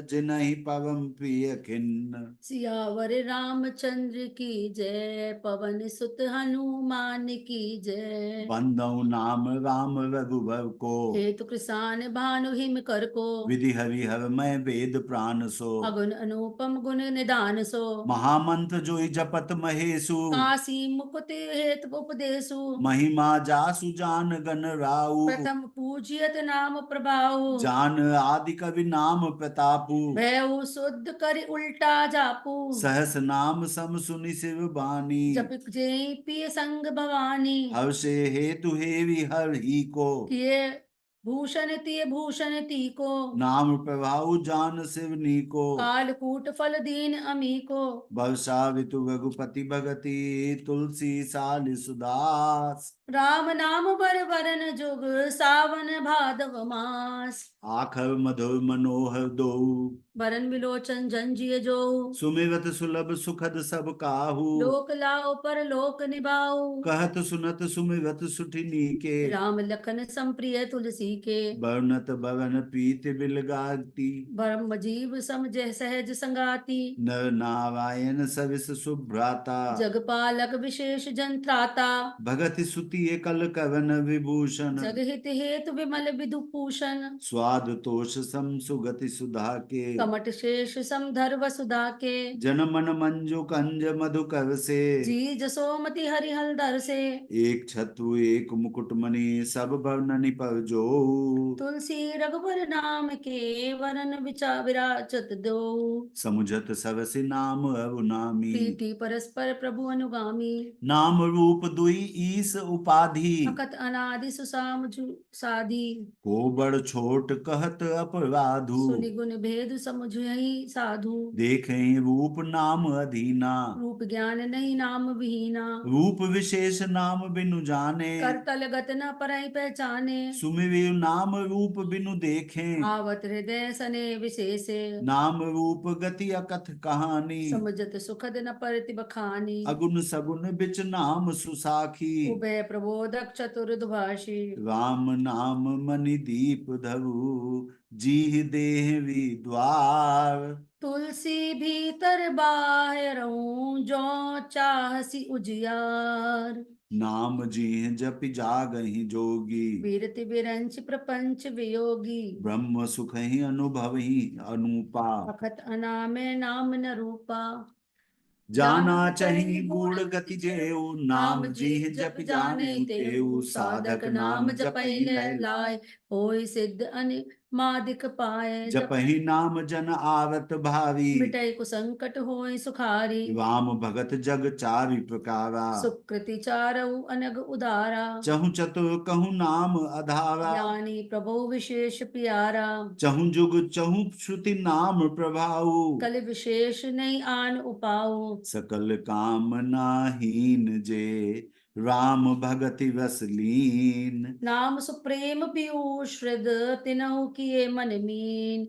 जिनहि परम प्रिय खिन्न। सियावर रामचंद्र की जय पवन सुत हनुमान की जय बंदौ नाम राम रघुबर को। हेतु कृषान भानु हिम कर को विधि हरिहर मैं वेद प्राण सो। अगुन अनुपम गुण निदान सो महामंत्र जोई जपत महेशु। काशी मुकुट हेतु उपदेशु महिमा जासु जान गण राउ। प्रथम पूजियत नाम प्रभाऊ जान आदि कवि नाम प्रतापु। भयउ शुद्ध कर उल्टा जापू सहस नाम सम सुनि शिव बानी। जप जेई पिय संग भवानी हर्षे हेतु हेवी हर ही को। किए भूषण ती को नाम प्रभाउ जान शिवनी को। कालकूट फल दीन अमी को वर्षा ऋतु रघुपति भगति तुलसी साल सुदास। राम नाम बर वरन जुग सावन भादव मास आखर मधुर मनोहर दो। वरन विलोचन जंजिय जो सुमिरत सुलभ सुखद सब काहू। लोक लाओ पर लोक निभाओ कहत सुनत सुमिरत सुठिनी के। राम लखन संप्रिय तुलसी हरि के। वर्णत भवन प्रीति बिलगाती, ब्रह्म जीव समझ सहज संगाति। नर नारायण सविस सुभ्राता, जगपालक विशेष जन त्राता। भगति सुति एकल कवन विभूषण, जगहित हेतु विमल विदुभूषण। स्वाद तोष सम सुगति सुधा के, कमट शेष समधर वसुधा के। जन मन मंजु कंज मधु कर से, जी जसोमति हरिहरदर से। एक छत्रु एक मुकुट मणि सब वर्णनि पर जो, तुलसी रघुबर नाम के वरन विचार विराजत दो। समुझत सरसि नाम अरुनामी, प्रीति परस्पर प्रभु अनुगामी। नाम रूप दुई ईस उपाधि, अकत अनादि सुसाम साधी। को बड़ छोट कहत अपराधु, सुनि गुण भेद समुझहि साधु। देखें रूप नाम अधीना, रूप ज्ञान नहीं नाम विहीना। रूप विशेष नाम बिनु जाने, करतल गत न परहि पहचाने। सुमिरु नाम रूप बिनु देखें, आवत हृदय सने विशेषे। नाम रूप गति अकथ कहानी, समझत सुखद न परति बखानी। अगुन सगुन बिच नाम सुसाखी, उभय प्रबोधक चतुर्दभाषी। राम नाम मणि दीप धरु, जीह देह द्वार, तुलसी भीतर बाहरऊं जो चाहसी उजियार। नाम जीह जपि जागहि जोगी, विरति विरंच प्रपंच वियोगी। ब्रह्म सुख ही अनुभव ही अनूपा, अखत अनामे नाम न रूपा। जाना चहि गूढ़ गति जेऊ, नाम जीह जप जाने तेऊ, साधक नाम जपहि लय लाय। होय सिद्ध मादिक पाए। जपहि नाम जन आवत भावी, मिटै कुसंकट होय सुखारी। राम भगत जग चारि प्रकारा, सुकृति चारऊ अनग उदारा। चहु चतुर कहु नाम अधारा, ज्ञानी प्रभु विशेष प्यारा। चहु जुग चहु श्रुति नाम प्रभाऊ, कल विशेष नहीं आन उपाऊ। सकल कामनाहीन जे राम भगति रस लीन, नाम सुप्रेम पीयूष हृद तिनहु किए मन मीन।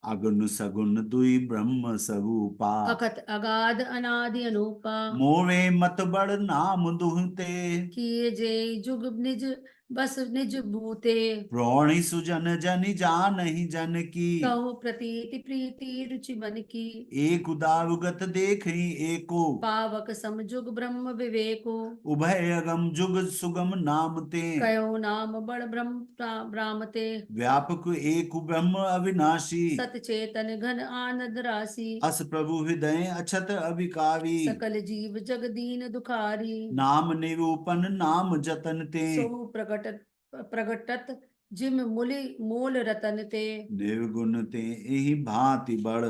अगुन सगुन दुई ब्रह्म स्वरूपा, अखत अगाध अनादि अनूपा। मोरे मत बड़ नाम दुहते, किए जे जुग निज बस निज भूते। प्रौणि सुजन जनि जानहि जन की, कहो प्रतीति प्रीति रुचि मन की। एक उदारुगत देखहि एको, पावक समजुग ब्रह्म विवेको। उभय अगम जुग सुगम नाम ते, कयो नाम बड़ ब्रह्म ब्रामते। व्यापक एक ब्रह्म अविनाशी, सत चेतन घन आनंद राशि। अस प्रभु हृदय अछत अविकारी, सकल जीव जग दीन दुखारी। नाम निरूपन नाम जतन ते, सो प्रगटत जिम मूलि मूल रतन ते। निर्गुण ते एहि भांति बड़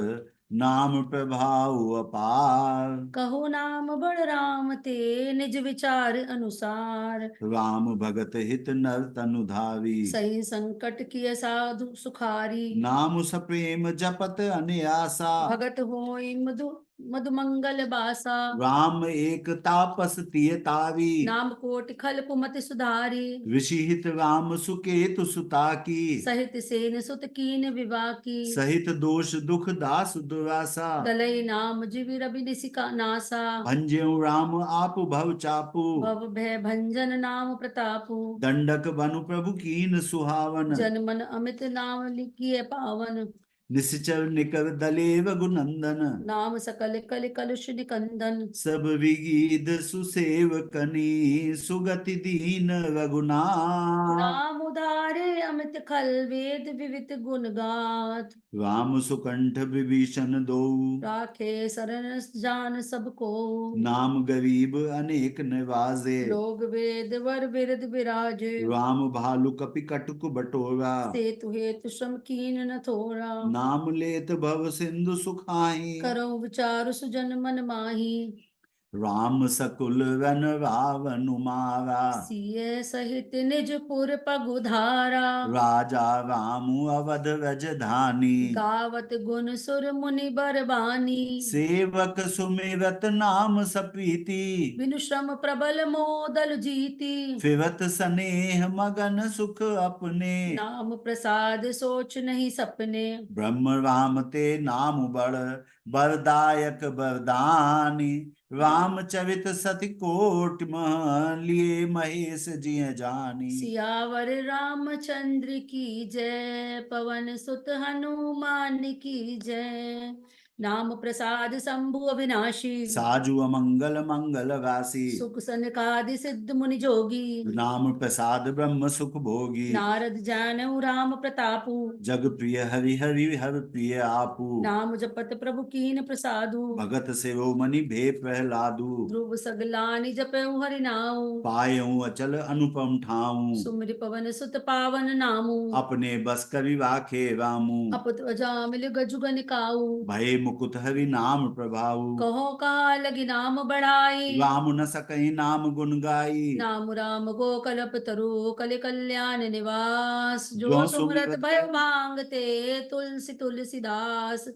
नाम प्रभाव अपार, कहो नाम बड़ राम ते निज विचार अनुसार। राम भगत हित नर तनु धारी, सही संकट किय साधु सुखारी। नाम सप्रेम जपत अनयासा, भगत होय मधु मधु मंगल बासा। राम एक तापस तिय तारी, नाम कोट खल कुमति सुधारी। ऋषि हित राम सुकेतु सुता की, सहित सेन सुत कीन विवाह की। सहित दोष दुख दास दुरासा, दलई नाम जीवि रवि निशिका नासा। भंज्यऊ राम आप भव चापू, भव भय भंजन नाम प्रतापु। दंडक बनु प्रभु कीन सुहावन, जन मन अमित नाम लिखिए पावन। निश्चर निकर दले रघुनंदन, नाम सकल कल कलुष निकंदन। सब विगीत सुसेवकनी, सुगति दीन रघुनाथ, नाम उधारे अमित खल वेद विविध गुण गाथ। राम सुकंठ विभीषण दो, राखे शरण जान सबको। नाम गरीब अनेक निवाजे, लोग वेद वर विरद विराजे। राम भालु कपि कटुक बटोरा, सेतु हेतु श्रम कीन न थोरा। नाम लेत भव सिंधु सुखाही, करो विचार सुजन मन माही। राम सकुल वन रावण मारा, सिय सहित निज पुर पगुधारा। राजा राम अवध रजधानी, गावत गुण सुर मुनि बरबानी। सेवक सुमिरत नाम सप्रीति, बिनु श्रम प्रबल मोदल जीती। फिरत स्नेह मगन सुख अपने, नाम प्रसाद सोच नहीं सपने। ब्रह्म राम ते नाम बड़ वरदायक वरदानी रामचरित सति कोटि मह लिए महेश जिय जानी। सियावर रामचंद्र की जय, पवन सुत हनुमान की जय। नाम प्रसाद शंभु अविनाशी, साजु अमंगल मंगल राशि। सुख सनकादि सिद्ध मुनि जोगी। नाम प्रसाद ब्रह्म सुख भोगी। नारद जानऊ राम प्रतापु, जग प्रिय हरि हरि हर प्रिय आपू। नाम जपत प्रभु कीन प्रसादु। भगत सेवो मनि भे प्रहलादु। ध्रुव सगलानि जपऊ हरि नाऊ, पायऊ अचल अनुपम ठाऊ। सुमिर पवन सुत पावन नामु। अपने बस कवि वाखे रामू। अपत अजामिल गजुगन काऊ, भय मुकुट हरि नाम प्रभाऊ। कहो कहा लगी नाम बढ़ाई। राम न सकहि नाम गुण गाई। नाम राम को कलप तरु, कलि कल्याण निवास। जो जो सुमरत सुमिरत भय मांगते, तुलसी तुलसीदास।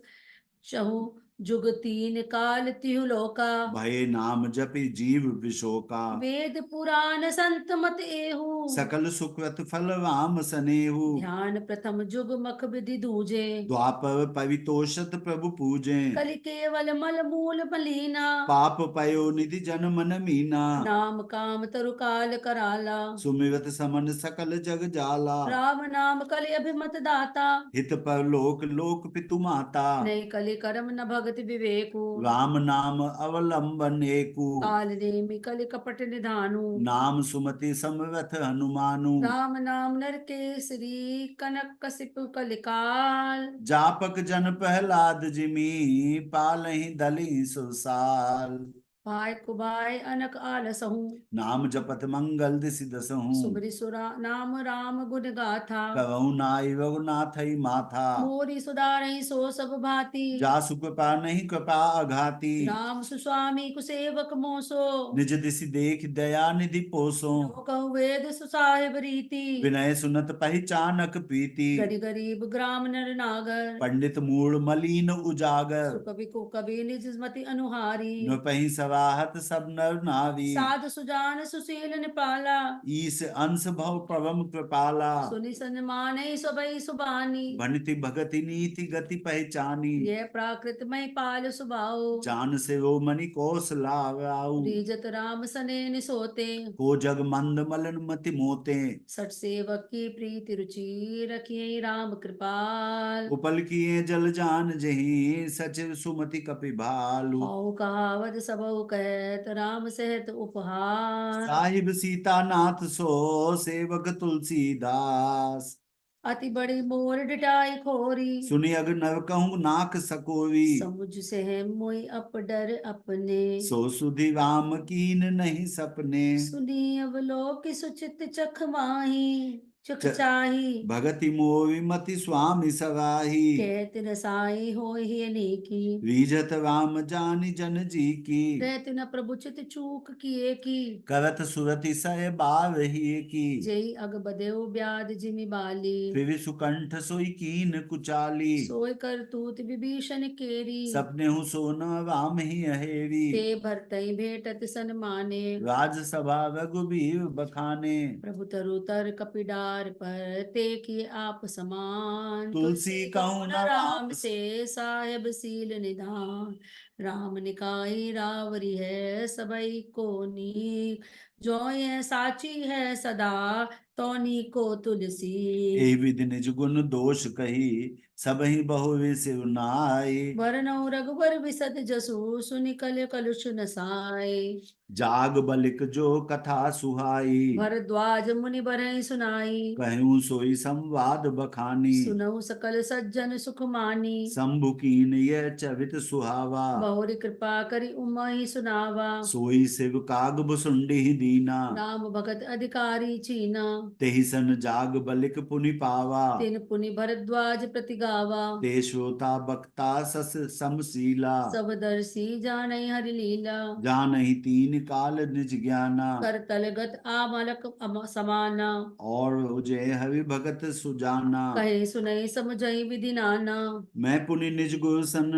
चहु जुग तीन काल तिहु लोका, भय नाम जपि जीव विशोका। वेद पुराण संत मत एहु। सकल सुकृत फल राम सनेहु। ध्यान प्रथम जुग मख विधि दूजे, द्वापर पवितोषत प्रभु पूजे। कलि केवल मल मूल मलीना। पाप पयो निधि जन मन मीना। नाम काम तरु काल कराला, सुमिरत समन सकल जग जाला। राम नाम कलि अभिमत दाता। हित पर लोक लोक पितु माता। नहीं कलि करम न भगति विवेकु, राम नाम अवलंबन एकु। काल नेमि कलि कपट निधानु। नाम सुमति समरथ हनुमानु। राम नाम नर केसरी, कनक कसिप कलिकाल। जापक जन प्रहलाद जिमी पालहि दलि सुसाल। पाय कुबाय अनक आलसहु, नाम जपत मंगल दिसि दसहु। सुमरि सुरा नाम राम गुण गाथा। कहु नाई रघुनाथई माथा। मोरी सुधारहि सो सब भांति, जासु कृपा नहीं कृपा अघाती। राम सुस्वामी कुसेवक मोसो। निज दिसि देख दया निधि पोसो। जो कहु वेद सुसाहिब रीति, विनय सुनत पहिचानक प्रीति। गरी गरीब ग्राम नर नागर। पंडित मूढ़ मलीन उजागर। सुकवि को कवि निज मति अनुहारी, नृपहि सवाहत सब नर नारी। साधु सुजान सुशील निपाला। ईस अंश भव परम कृपाला। सुनि सन्माने सबई सुबानी, भनिति भगति नीति गति पहचानी। ये प्राकृत मय पाल सुभाओ। जान से वो मनि कौशलाऊ। रीजत राम सने निसोते, को जग मंद मलन मति मोते। सठ सेवक की प्रीति रुचि, रखिए राम कृपाल। उपल किए जल जान जही सचिव सुमति कपि भालू। औ कहावत सबउ कहत, राम सहत उपहार। साहिब सीता नाथ सो सेवक तुलसीदास। अति बड़ी मोर डिटाई खोरी, सुनि अग नर कहूँ नाक सकोरी। समुझ से मोई अप डर अपने। सो सुधि राम कीन नहीं सपने। सुनी अवलोक सुचित चख माही, चख च- चाही। भगति मोहि मति स्वामी सवाही। कहत रसाई हो ही नेकी, रीझत राम जानि जन जी की। रहत न प्रभु चित चूक किए की। करत सुरति सह बार ही की। जय अग बदेव ब्याद जिमि बाली, फिर सुकंठ सोई कीन कुचाली। सोय कर तूत विभीषण केरी। सपने हूँ सोना राम ही अहेरी। ते भरतई भेटत सन्माने, राजसभा रघुबीर बखाने। प्रभु तरु तर कपिडार पर, ते किए आप समान। तुलसी कहूँ न राम से साहेब सील निधान। राम निकाई रावरी है सबई को नीक, जो ये साची है सदा तोनी को तुलसी। एहि विधि निज गुण दोष कही सबहि बहु सिर नाई। वरनौ रघुबर विसद जसु, सुनि कल कलुष नसाय। जाग बलिक जो कथा सुहाई। भरद्वाज मुनि बरहि सुनाई, कहूँ सोई संवाद बखानी। सुनऊ सकल सज्जन सुख मानी। शंभु कीन यह चरित सुहावा। बहुरी कृपा करी उमहि सुनावा, सोई शिव काग भुसुंडी दीना। नाम भगत अधिकारी चीना। तेहि सन जाग बलिक पुनि पावा। तिन पुनि भरद्वाज प्रति गावा, ते श्रोता बक्ता सस समशीला। सब दर्शी जानई हरि लीला। जानहि तीन काल निज ज्ञाना। कर तलगत आमलक समाना, और उजय हरि भगत सुजाना। कहे सुनई समझई विधि नाना। मैं पुनि निज गुरु सन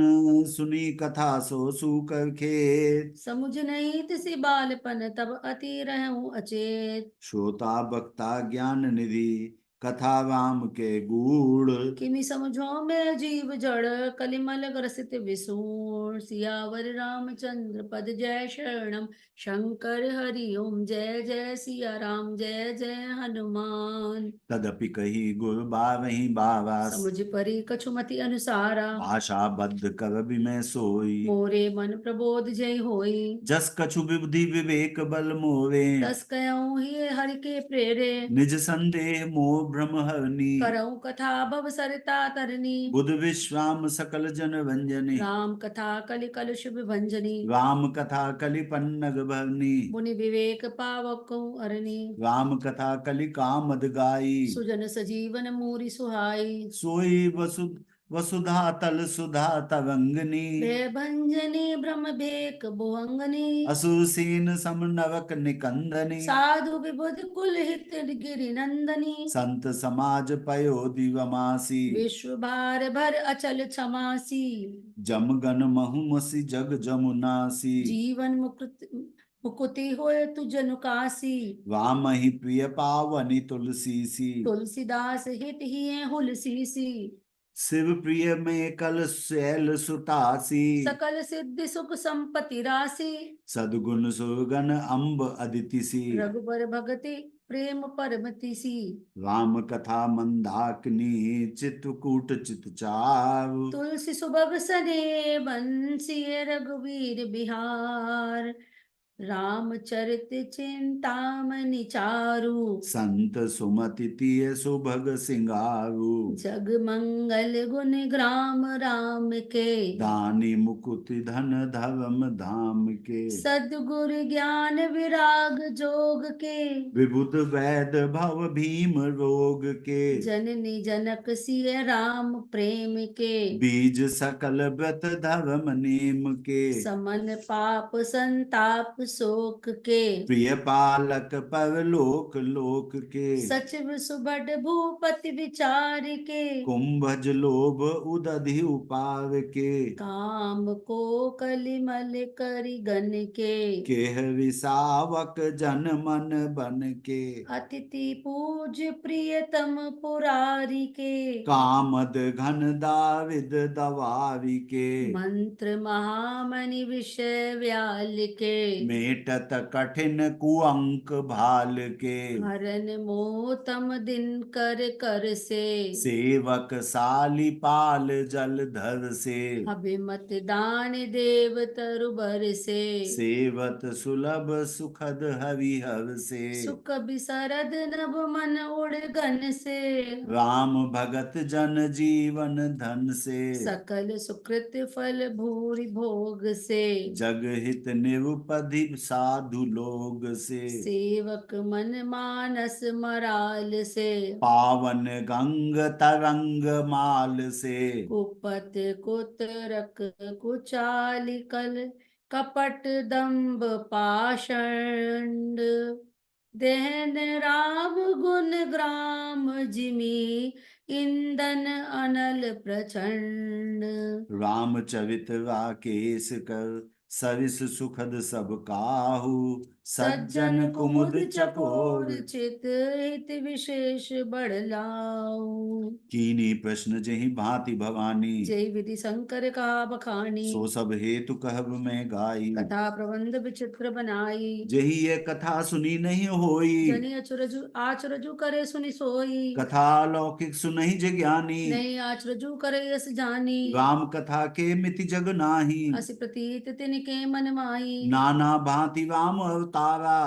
सुनी कथा सो सूकर खेत। समुझ नहीं तिसी बालपन, तब अति रहूं अचेत। श्रोता बक्ता ज्ञान निधि कथा राम के गूढ़। किमि समझो में जीव जड़ कलिमल ग्रसित विसूर। सियावर रामचंद्र पद जय शरणम शंकर हरि ओम। जय जय सिया राम जय जय हनुमान। तदपि कही गुर बावहीं बावास, समुझ परी कछुमति अनुसारा। भाषा बद्ध कर बिमै सोई। मोरे मन प्रबोध जय होई। जस कछु विबुधि विवेक बल मोरे, तस कयऊँ ही हरि के प्रेरे। निज संदेह मोह भ्रम हरनी। करऊँ कथा भव सरिता तरनी। बुध विश्राम सकल जन रंजनी, राम कथा कलि कलुष विभंजनी। राम कथा कलि पन्नग भरनी। मुनि विवेक पावकौ अरनी। राम कथा कलि कामद गाई, सुजन सजीवन मूरि सुहाई। सोई वसुधा तल सुधा तरंगनी। भय भंजनी ब्रह्म भेक भुअंगनी। असुर सेन सम नरक निकंदनी। साधु विबुध कुल हित गिरि नंदनी। संत समाज पयो दिवमासी, विश्व भार भर अचल क्षमासी। जम गन महुमसी जग जमुनासी। जीवन मुकुति होय तु जनु कासी। राम ही प्रिय पावनी तुलसी सी, तुलसीदास हित ही हुलसीसी। शिव प्रिय में कल शैल सुतासी। सकल सिद्धि सुख संपत्ति राशि। सद्गुण सुगन अम्ब अदिति सी, रघुबर भगति प्रेम परमति सी। राम कथा मंदाकिनी चित्रकूट चित चारु। तुलसी सुबह सने बंसी रघुवीर बिहार। रामचरित चिंतामणि चारु। संत सुमति तिय सुभग सिंगारू। जग मंगल गुण ग्राम राम के। दानी मुकुति धन धर्म धाम के। सद्गुरु ज्ञान विराग जोग के। विबुध वैद भव भीम रोग के। जननी जनक सिय राम प्रेम के। बीज सकल व्रत धर्म नेम के। समन पाप संताप शोक के। प्रिय पालक परलोक लोक के। सचिव सुबड भूपति विचार के। कुंभज लोभ उदधि उपार के। काम को कलिमल करि गन के। केह विसावक जन मन बन के। अतिथि पूज प्रियतम पुरारी के। कामद घन दाविद दवारी के। मंत्र महामणि विषय व्याल के। मेटत कठिन कुअंक भाल के। हरन मोतम दिन कर से। सेवक साली पाल जलधर से। अभिमत दान देव तरुबर से। सेवत सुलभ सुखद हरिहर से। सुख बिसरद नभ मन उड़गन से। राम भगत जन जीवन धन से। सकल सुकृत फल भूरि भोग से। जग हित निरुपधि साधु लोग से। सेवक मन मानस मराल से। पावन गंग तरंग माल से। कुपत कुतरक कुचालिकल कपट दंभ पाषंड। दहन राम गुण ग्राम जिमी इंदन अनल प्रचंड। रामचरित राकेश कर सरिस सुखद सब काहू। सज्जन कुमुद चकोर चित हित विशेष बढ़ लाऊ। कीनी प्रश्न जहि भांति भवानी। जय विधि शंकर का बखानी। सो सब हेतु कहब में गाई। कथा प्रबंध विचित्र बनाई। जही ये कथा सुनी नहीं होई। जनि अचरजु आचरजु करे सुनि सोई। कथा लौकिक सुनहि जिज्ञानी। नहीं आचरजु करे यस जानी। राम कथा के मिति जग नाही। अस प्रतीत तिनके मन माही। नाना भांति राम अवतारा।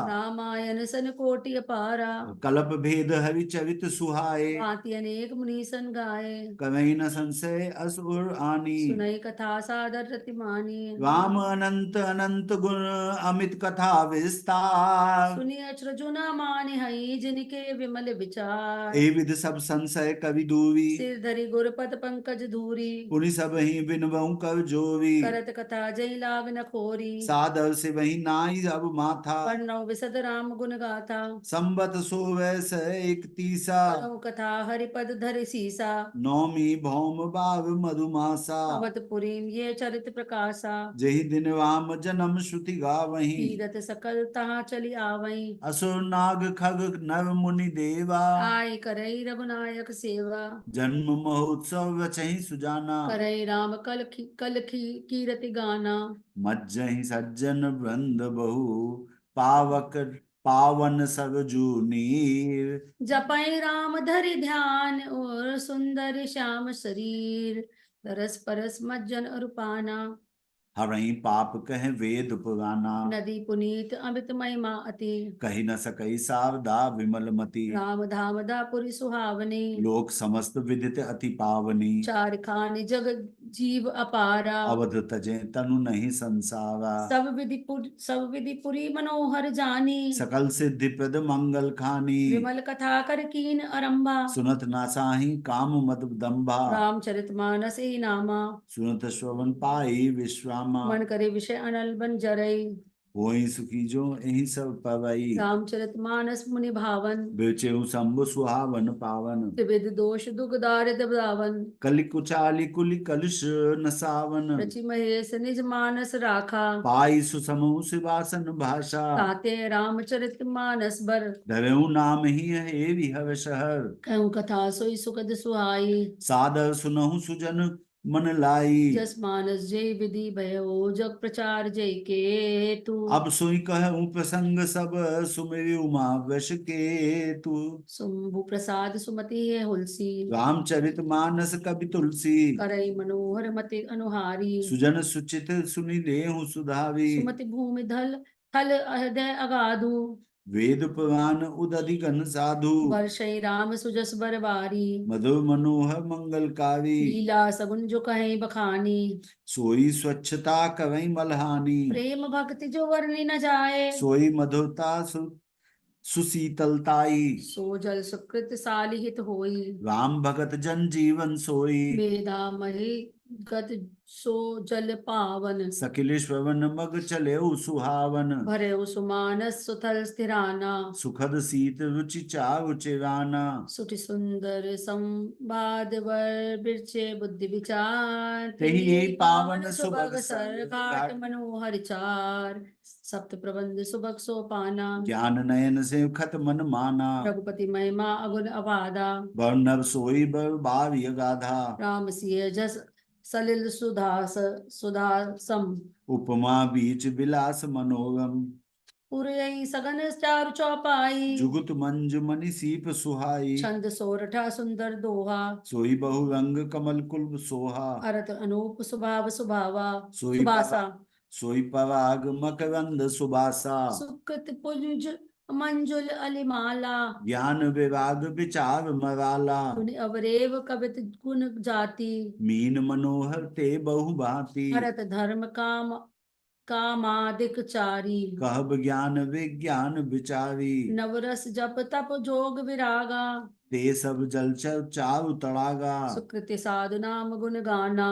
रामायण सन कोटि अपारा। कल्प भेद हरि चरित सुहाए। भांति अनेक मुनीसन गाए। कवि न संशय असुर आनी। सुनई कथा सादर रति मानी। राम अनंत अनंत गुण अमित कथा विस्तार। सुनि अचरजु न माने हई जिनके विमल विचार। ए विध सब संशय कवि दूरी। सिर धरि गुरपद पंकज धूरी। पुनि सब ही बिनबहु कर जोरी। करत कथा जय लाग न खोरी। सादर से वही नाई अब माथा था। वर्णौ विशद राम गुण गाथा। संबत 131 करो कथा हरिपद धरि सीसा। नौमी भौम बाव मधुमासा। अवधपुरीम ये चरित प्रकाशा। जहि दिन राम जन्म श्रुति गावहीं। तीरथ सकल तहाँ चली आवहीं। असुर नाग खग नर मुनि देवा। आय करई रघुनायक सेवा। जन्म महोत्सव रचहि सुजाना। करई राम कीरति गाना। मज्जहि सज्जन वृंद बहु पावक पावन सरजू नीर। जपै राम धरि ध्यान और सुंदर श्याम शरीर। तरस परस मज्जन अरूपाना। हरहि पाप कह वेद पुराना। नदी पुनीत अमित महिमा अति। कही न सकई शारदा विमल मति। राम धाम दापुरी सुहावनी। लोक समस्त विदित अति पावनी। चार खान जग जीव अपारा। अवध तजे तनु नहीं संसारा। सब विधि पुरी मनोहर जानी। सकल सिद्धि प्रद मंगल खानी। विमल कथा कर कीन अरंभा। सुनत नासाहि काम मद दंभा। रामचरितमानस ही नामा। सुनत श्रवण पाई विश्रामा। मन करे विषय अनल बन जरई। होई सुखी जो एहि सब पवई। रामचरितमानस मुनि भावन। बेचेऊ शंभु सुहावन पावन। त्रिविध दोष दुख दारिद ब्रावन। कलि कुचाली कुलि कलुष नसावन। रचि महेश निज मानस राखा। पाई सुसमु सिवासन भाषा। ताते रामचरित मानस बर। धरऊ नाम ही है विहव शहर। कहूँ कथा सोई सुखद सुहाई। सादर सुनहु सुजन मन लाई। जस मानस जय विधि भयो जग प्रचार जय के तू। अब सोई कहूँ प्रसंग सब सुमेरि उमा वश के तू। शंभु प्रसाद सुमति है हुलसी। रामचरित मानस कवि तुलसी। करई मनोहर मति अनुहारी। सुजन सुचित सुनि लेहु सुधावी। सुमति भूमि धल थल हृदय अगाधु। वेद पुराण उदधि घन साधु। वर्षै राम सुजस बरबारी। मधुर मनोहर मंगलकारी। लीला सगुन जो कहीं बखानी। सोई स्वच्छता कवई मलहानी। प्रेम भक्ति जो वर्णि न जाए। सोई मधुरता सुशीतलताई। सो जल सुकृत सालिहित होई। राम भगत जन जीवन सोई। मेधा मही गत सो जल पावन। सकिल श्रवण मग चले सुहावन। भरे सुमानस सुथल स्थिराना। सुखद शीत रुचि चारु चिराना। सुटि सुंदर संवाद वर बिरचे बुद्धि विचार। तेहि ये पावन सुबग सुभग सर घाट मनोहर चार। सप्त प्रबंध सुबग सोपाना। ज्ञान नयन से खत मन माना। रघुपति महिमा अगुन अबाधा। वर्णव सोई बर बावी गाधा। राम सिय जस सलिल सुधा सम। उपमा बीच विलास मनोरम। पुरई सगन चारु चौपाई। जुगुत मंजु मनि सीप सुहाई। छंद सोरठा सुंदर दोहा। सोई बहु रंग कमल कुल सोहा। अरत अनूप स्वभाव सुभावा। सोई सुबासा। सोई पराग मकरंद सुबासा। सुकृत पुंज मंजुल अलिमाला। ज्ञान विराग विचार मराला। मुनि अवरेव कवित गुण जाति। मीन मनोहर ते बहु भांति। भरत धर्म कामादिक चारी। कहब ज्ञान विज्ञान विचारी। नवरस जप तप जोग विरागा। ते सब जलचर चारु तड़ागा। सुकृति साधु नाम गुण गाना।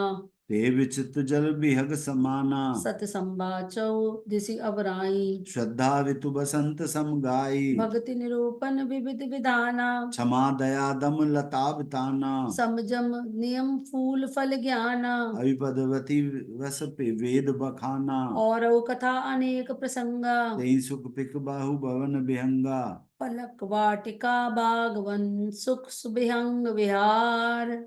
ते विचित जल विहग समाना। सत संबाचौ दिशि अवराई। श्रद्धा ऋतु बसंत सम गाई। भक्ति निरूपण विविध विधाना। क्षमा दया दम लता बिताना। समजम नियम फूल फल ज्ञाना। अविपदवती रस पे वेद बखाना। और कथा अनेक प्रसंगा। तेई सुख पिक बाहु भवन विहंगा। पलक वाटिका बागवन सुख सुबिहंग विहार।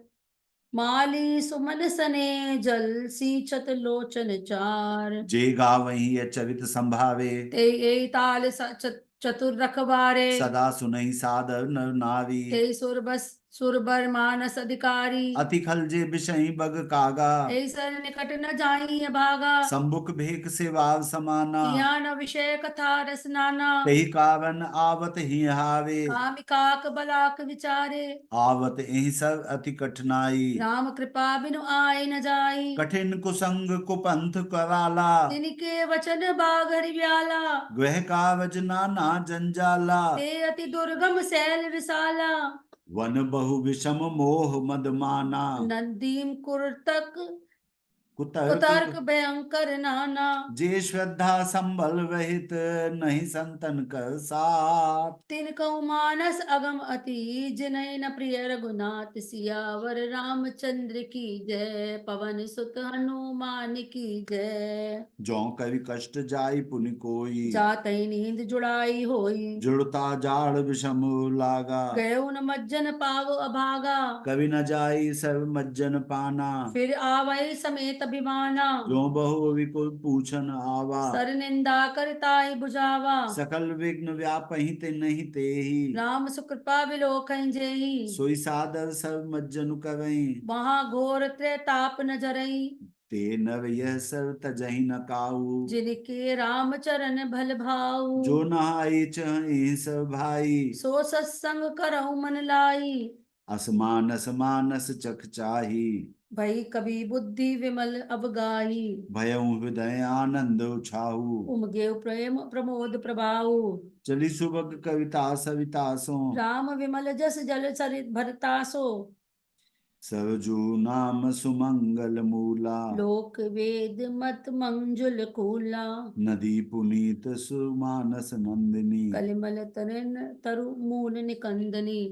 माली सुमन सने जल सींचत लोचन चार। जे गावहीं ये चरित संभावे। ते यही ताल चतुर रखबारे। सदा सुनहि सादर नर नारी। ते सुरबर मानस अधिकारी। अति खलजे विषय बग कागा। ते सर निकट न जाई भागा। संबुक भेक सेवाव समाना। यहाँ न विषय कथा रस नाना। तेहि कारण आवत ही हावे। कामिकाक बलाक विचारे। आवत एहि सब अति कठिनाई। राम कृपा बिनु आए न जाई। कठिन कुसंग कुपंथ कराला। तिनके वचन बाघर व्याला। ग्रह कावज नाना जंजाला। ते अति दुर्गम शैल विशाला। वन बहु विषम मोह मद माना। नदीम कुरतक कुतर्क कुतर्क भयंकर नाना। जे श्रद्धा संबल रहित नहीं संतन कर साथ। तिनकहु मानस अगम अति जिनहि न प्रिय रघुनाथ। सियावर रामचंद्र की जय, पवन सुत हनुमान की जय। जो कवि कष्ट जाई पुनि कोई, जातहि नींद जुड़ाई होई। जुड़ता जाड़ विषम लागा। गयो न मज्जन पाव अभागा। कवि न जाई सब मज्जन पाना। फिर आवै समेत अभिमाना। जो बहु विपुल पूछन आवा। सर निंदा करताहि बुझावा। सकल विघ्न व्यापहि ते नहीं तेहि। राम सुकृपा बिलोकहि जेहि। सोई सादर सब मज्जन कवई। महाघोर त्रेताप न जरई। ते नव यह सब तजहि न काऊ। जिनके राम चरण भल भाऊ। जो नहाई चहि सब भाई। सो सत्संग करहु मन लाई। असमानस मानस चख चाही। भई कवि बुद्धि विमल अवगाही। भयउ हृदय आनंद उछाऊ। उमगेउ प्रेम प्रमोद प्रभाऊ। चली सुबक कविता सविता सो। राम विमल जस जल चरित भरतासो। सरजू नाम सुमंगल मूला। लोक वेद मत मंजुल कूला। नदी पुनीत सुमानस नंदिनी। कलिमल तरण तरु मूल निकंदनी।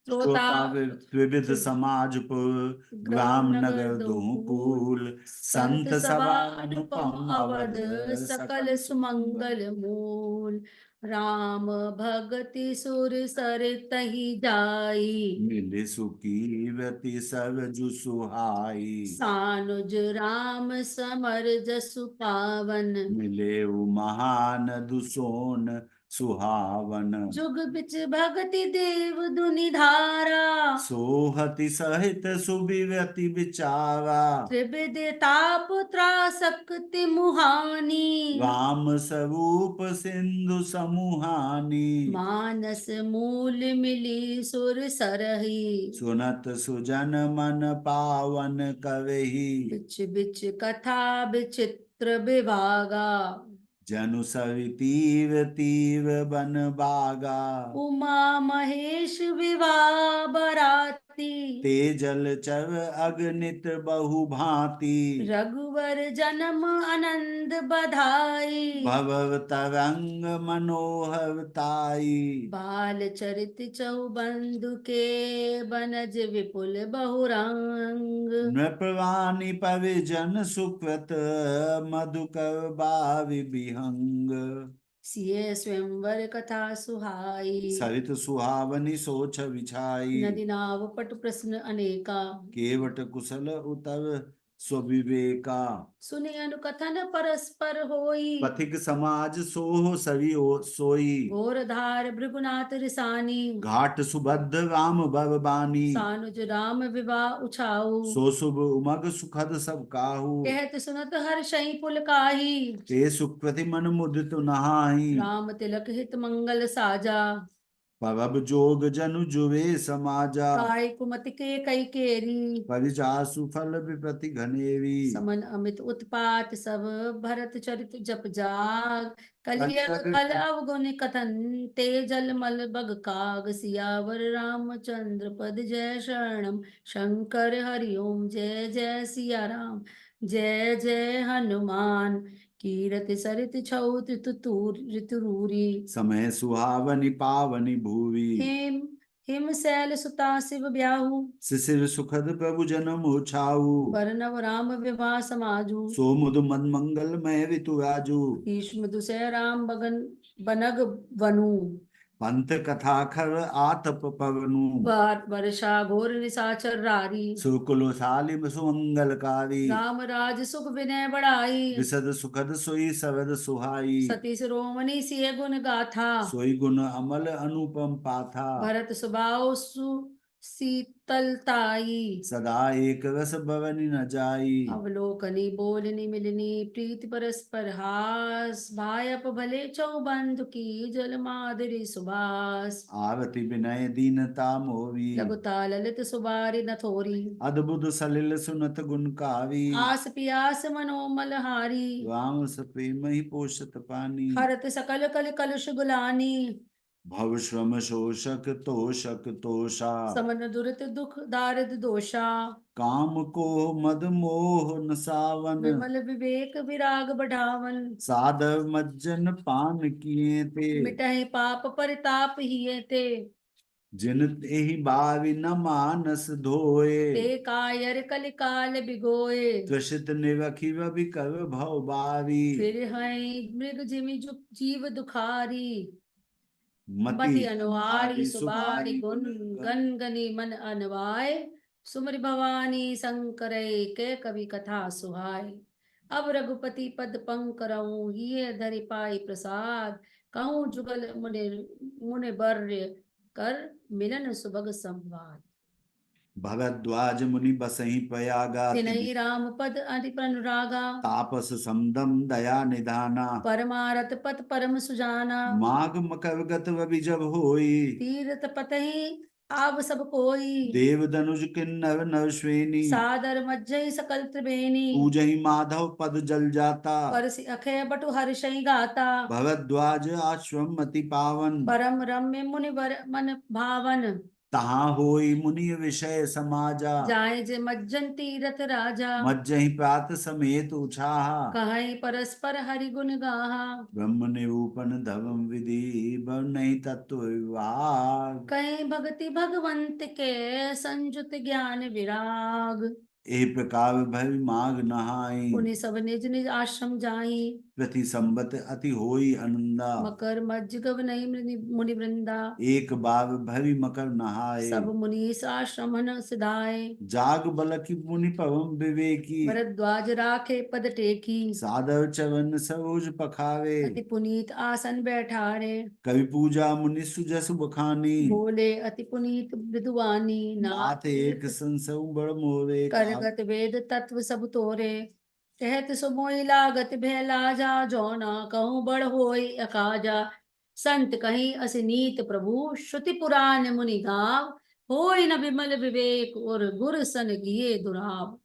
श्रोता विविध समाज पुर। ग्राम नगर दुहु कूल। संत सभा अनुपम अवध। सकल सुमंगल मूल। राम भगति सुर सर तहि जाई। मिले सुखी व्यति सरजु सुहाई। सानुज राम समर जसु पावन। मिले महान दुसोन सुहावन। जुग बिच भगति देव दुनि धारा। सोहति सहित सुबिव्यति विचारा। त्रिविध ताप त्रासक्ति मुहानी। राम स्वरूप सिंधु समूहानी। मानस मूल मिली सुर सरही। सुनत सुजन मन पावन कवहि। बिच बिच कथा विचित्र विभागा। जनु सवि तीव तीव बन बागा। उमा महेश विवाह बराती। ते जल चर अगणित बहु भांति। रघुवर जन्म आनंद बधाई। भव तरंग मनोहर ताई। बाल चरित चौबंधु के बनज विपुल बहुरंग। नृपवाणी परिजन सुकृत मधुकर बावि विहंग। सिय स्वयंवर कथा सुहाई। सरित सुहावनी सोच विछाई। नदी नाव पट प्रश्न अनेका। केवट कुशल उतर स्वविवेका। सुनि अनुकथन परस्पर होई। पथिक समाज सोह सवि सोई। घोर धार भृगुनाथ रिसानी। घाट सुभद्र राम बरबानी। सानुज राम विवाह उछाऊ। सो शुभ उमग सुखद सब काहू। कहत सुनत हर्षहि पुल काही। ते सुकृति मन मुदित नहाई। राम तिलक हित मंगल साजा। परब जोग जनु जुवे समाजा। काय कुमति के कई केरी। परिजासु फल विपति घनेरी। समन अमित उत्पात सब भरत चरित जप जाग। कलियग खल अवगुण कथन ते जल मल बग काग। सियावर रामचंद्र पद जय शरणम शंकर हरिओम। जय जय सिया राम जय जय हनुमान। कीरत सरित छऊ ऋतुरूरी। समय सुहावनी पावनी भूवि। हेम हिम शैल सुता शिव ब्याहू। शिशिर सुखद प्रभु जन्म उछाऊ। बरनव राम विवाह समाजू। सो मुद मन मंगल मय ऋतु राजू। भीष्म दुसह राम बगन बनग वनु। पंथ कथा खर आतप पवनु। वर्षा घोर निशाचर रारी। सुकुलो सालिम सुमंगलकारी। राम राज सुख विनय बढ़ाई। विशद सुखद सोई सवद सुहाई। सती शिरोमणि सिय गुण गाथा। सोई गुण अमल अनुपम पाथा। भरत सुबाहु शीतलताई। सदा एक रस भवनि न जाई। अवलोकनी बोलनी मिलनी प्रीति परस्पर हास। भायप भले चौबंधु की जल माधुरी सुबास। आरति विनय दीनता मोरी। लघुता ललित सुबारी नथोरी। अद्भुत सलिल सुनत गुणकारी। आस पियास मनोमल हारी। राम सप्रेम ही पोषत पानी। हरत सकल कल कलुष गुलानी। भव श्रम शोषक तोषक तोषा समन दुरित दुख दारिद दोषा काम को मद मोह नसावन विमल विवेक विराग बढ़ावन साधव मज्जन पान किए थे मिटहि पाप परिताप हिये ते जिन तेहि बावि न मानस धोए ते कायर कलिकाल बिगोए त्वषित निवखि विकल भव बावी फिर हैं मृग जिमि जीव दुखारी मति मति अनुहारी सुबारी गुण गन गनी मन अनवाय सुमरि भवानी शंकर के कवि कथा सुहाय अब रघुपति पद पंकरऊं हिये धरि पाई प्रसाद कहूँ जुगल मुनि मुनि वर्य कर मिलन सुभग संवाद भरद्वाज मुनि बसहि प्रयागा तिनहि राम पद अधिप अनुरागा तापस समदम दया निधाना परमारथ पद परम सुजाना माघ मकर गत जब होई तीरथ पतहि आव सब कोई देव धनुष किन्नर नरश्रेणी सादर मज्जहि सकल त्रिवेणी पूजहि माधव पद जल जाता परसि अखय बटु हर्षहि गाता भरद्वाज आश्रम अति पावन परम रम्य मुनि वर मन भावन तहाँ होई मुनि विषय समाजा जाय जे मज्जन तीरथ राजा मज्जहि प्रात समेत उछाहा कहै परस्पर हरि गुण गाहा ब्रह्म निरूपण धर्म विधि नहीं तत्व विभाग कहीं भक्ति भगवंत के संजुत ज्ञान विराग ए प्रकार भय माग नहाई पुनि सब निज निज आश्रम जाई प्रति संबत अति होई आनंदा मकर मज्ज गव नहीं मुनि वृंदा एक बार भरि मकर नहाए सब मुनीस आश्रम न सिधाए जाग बलकी मुनि पवम विवेकी भरद्वाज राखे पद टेकी सादर चरण सरोज पखावे अति पुनीत आसन बैठारे कवि पूजा मुनि सुजस बखानी बोले अति पुनीत विद्वानी नाथ एक संसव बड़ मोरे करगत वेद तत्व सब तोरे कहत सुमोई लागत भय लाजा जौना कहूँ बड़ होई अकाजा संत कहीं असनीत प्रभु श्रुति पुराण मुनि गाव होई न विमल विवेक और गुर सन किए दुराव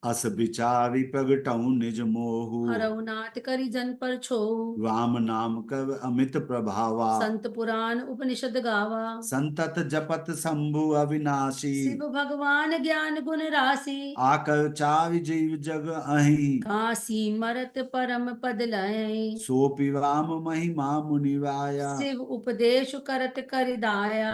अस विचारी प्रगटऊ निज मोहु हरऊ नाथ करि जन पर छो राम नाम कर अमित प्रभावा संत पुराण उपनिषद गावा संतत जपत शंभु अविनाशी शिव भगवान ज्ञान गुण राशि आकर चारि जीव जग अहि काशी मरत परम पद लय सोपि राम महिमा मुनिवाया शिव उपदेश करत कर दाया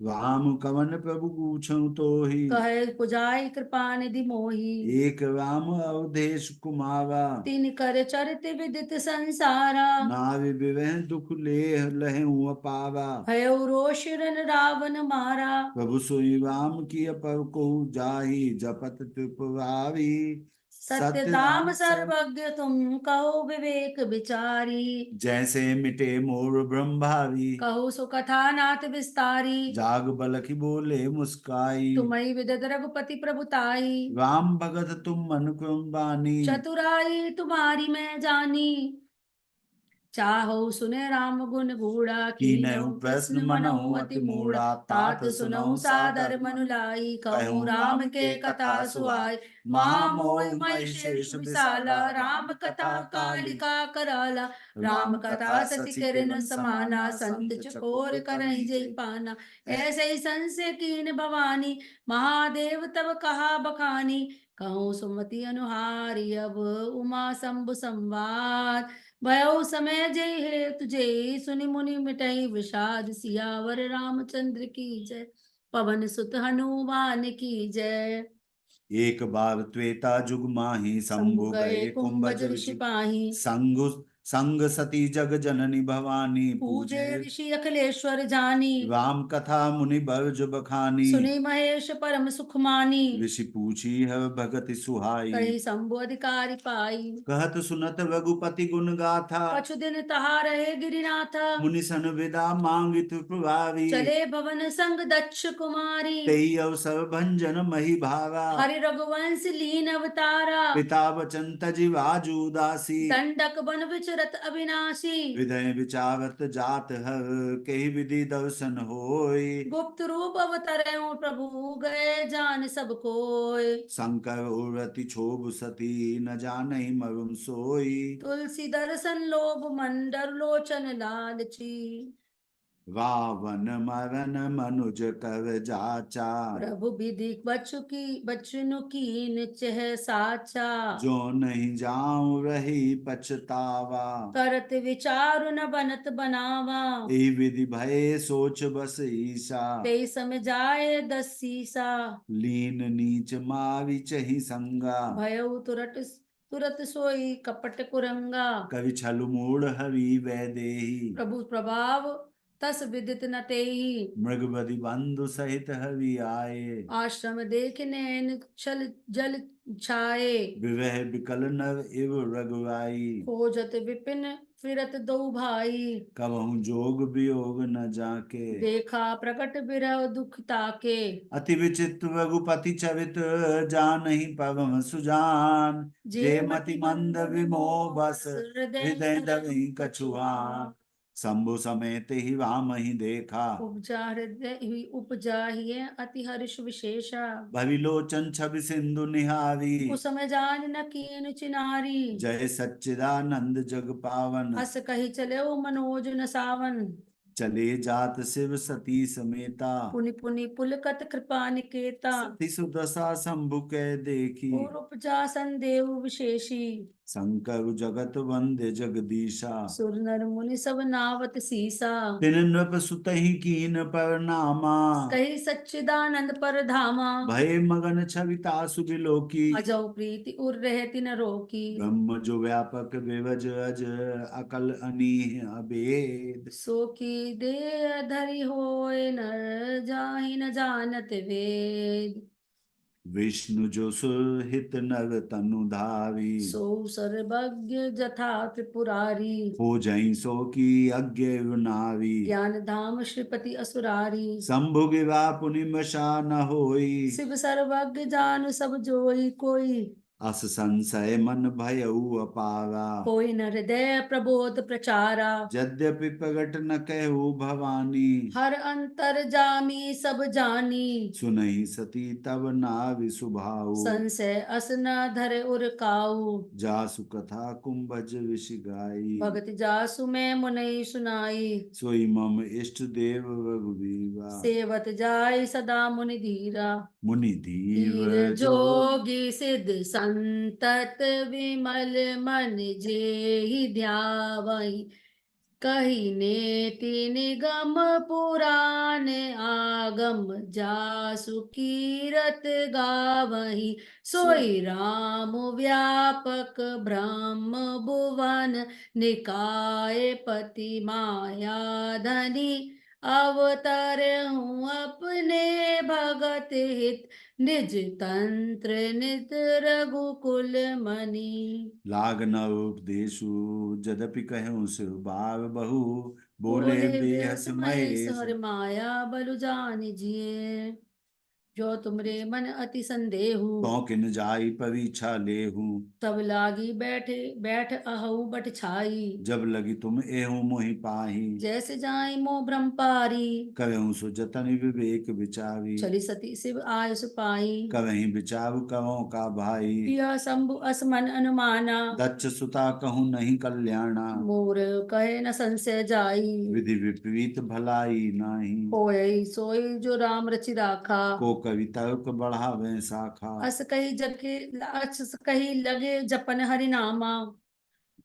राम कवन प्रभु पूछऊ तोहि कहे पुजाई कृपा निधि मोहि एक राम अवधेश कुमारा तिन कर चरित विदित संसारा नारि विवह दुख लेह लहऊ पावा भयो रोशिरन रावण मारा प्रभु सोई राम की अपर को जाहि जपत त्रिपुरारी सत्य धाम सर्वज्ञ तुम कहो विवेक विचारी जैसे मिटे मोर ब्रह्मारी कहो सो कथा नाथ विस्तारी जाग बलखि बोले मुस्काई तुम्हि विदत रघुपति प्रभुताई राम भगत तुम मन क्रम बानी चतुराई तुम्हारी मैं जानी चाहो सुने राम गुण गूढ़ा कीनहु प्रश्न मनहु अति मूढ़ा तात सुनहु सादर मनु लाई कहूँ राम के कथा सुहाय महामोह महिषेष विशाला राम कथा कालिका कराला राम कथा सति किरण समाना संत चकोर करहि जय पाना ऐसे ही संशय कीन भवानी महादेव तब कहा बखानी कहूँ सुमति अनुहारी अब उमा शंभु संवाद भयो समय जय हे तुझे सुनि मुनि मिटई विषाद सियावर रामचंद्र की जय पवन सुत हनुमान की जय एक बार त्वेता जुग माही शंभु गए कुंभज ऋषि पाही संग सती जग जननी भवानी पूजे ऋषि अखिलेश्वर जानी राम कथा मुनि बरज बखानी सुनी महेश परम सुख मानी ऋषि पूछी है भगति सुहाई कही शंभु अधिकारी पाई कहत सुनत रघुपति गुण गाथा पछु दिन तहा रहे गिरिनाथ मुनि सन विदा मांगित प्रभावी चले भवन संग दक्ष कुमारी तेई अवसर भंजन मही भारा हरि रघुवंश लीन अवतारा पिता वचन तजि राजू दासी दंडक बन विचरत अविनाशी हृदय विचारत जात हर कही विधि दर्शन होय गुप्त रूप अवतरऊं प्रभु गए जान सब कोय शंकर उर्वति क्षोभ सती न जानहि मरुम सोई तुलसी दर्शन लोभ मंडर लोचन लालची रावण मरण मनुज कर जाचा। प्रभु विधि बचनु कीन चह साचा। जो नहीं जाऊं रही पछतावा। करत विचारु न बनत बनावा। ए विधि भय सोच बस ईसा। ते सम जाए दसीसा। लीन नीच मावी चही संगा। भयउ तुरत तुरत सोई कपट कुरंगा। कवि छल मूढ़ हरि वैदेही। प्रभु प्रभाव तस विदित न तेहि। मृगबधि बंधु सहित हरि आए। आश्रम देख नैन छल जल छाए। विवह विकल नव इव रघुराई। खोजत विपिन फिरत दो भाई। कबहु जोग वियोग न जाके। देखा प्रकट बिरह दुख ताके। अति विचित्र रघुपति चरित जानहि पवम सुजान। जे मति मंद विमोह बस हृदय दहि कछुआन। शंभु समेत ही राम ही देखा। उपजा हृदय हुई उपजा ही अति हर्ष विशेषा। भविलोचन छवि सिंधु निहारी। कुसुम जान न कीन चिनारी। जय सच्चिदानंद जग पावन। हस कही चले मनोज न सावन। चले जात शिव सती समेता। पुनि पुनि पुलकत कृपा निकेता। सती सुदशा शंभु कै देखी। और उपजा संदेव विशेषी। शंकर जगत वंद्य जगदीशा। सुर नर मुनि सब नावत सीसा। तिन नृप सुतहि कीन परनामा। कही सच्चिदानंद पर धामा। भय मगन छविता सुबिलोकी। अजौ प्रीति उर रहती न रोकी। ब्रह्म जो व्यापक विवज अज अकल अनीह अभेद। सो की दे धरि होय नर जाहि न जानत वेद। विष्णु जो सुहित नर तनु धारी। सो सर्वज्ञ जथा त्रिपुरारी। हो जई सो की अज्ञ नारी। ज्ञान धाम श्रीपति असुरारी। शंभु गिरा पुनि मशा न होई। शिव सर्वज्ञ जानु सब जोई कोई। अस संशय मन भयउ अपारा। कोई न हृदय प्रबोध प्रचारा। यद्यपि प्रगट न कहु भवानी। हर अंतर जामी सब जानी। सुनहि सती तब नाभि सुभाऊ। संशय अस न धर उर काऊ। जासु कथा कुंभज विष गाई। भगत जासु मैं मुनई सुनाई। सोई मम इष्ट देव रघुवीरा। सेवत जाय सदा मुनि धीरा। मुनि धीर धीर जो। जोगी सिद्ध संतत विमल मन जेहि ध्यावहि। कही नेति निगम पुराण आगम जासु कीरत गावहि। सोई राम व्यापक ब्रह्म भुवन निकाय पति माया धनी। अवतर हूँ अपने भगत हित निज तंत्र नित रघुकुल मणि। लाग न उपदेशु जदपि कहूँ शिव बार बहु। बोले बेहस महेश। हर माया बलु जान जिए। जो तुमरे मन अति संदेहु। तो किन जाई परीक्षा लेहू। तब लागी बैठ अहऊ बट छाई। जब लगी तुम एहू मोहि पाही। जैसे जाय मोह भ्रम पारी। कहूँ सो जतन विवेक विचारी। चली सती शिव आयस पाई। कवहीं विचारु कवों का भाई। पिया शंभु असमन अनुमाना। दक्ष सुता कहूँ नहीं कल्याणा। मोर कहे न संशय जाई। विधि विपरीत भलाई नाही। होय सोई जो राम रचि राखा। को कवि तर्क बढ़ावे शाखा। अस कही लगे जपन हरि नामा।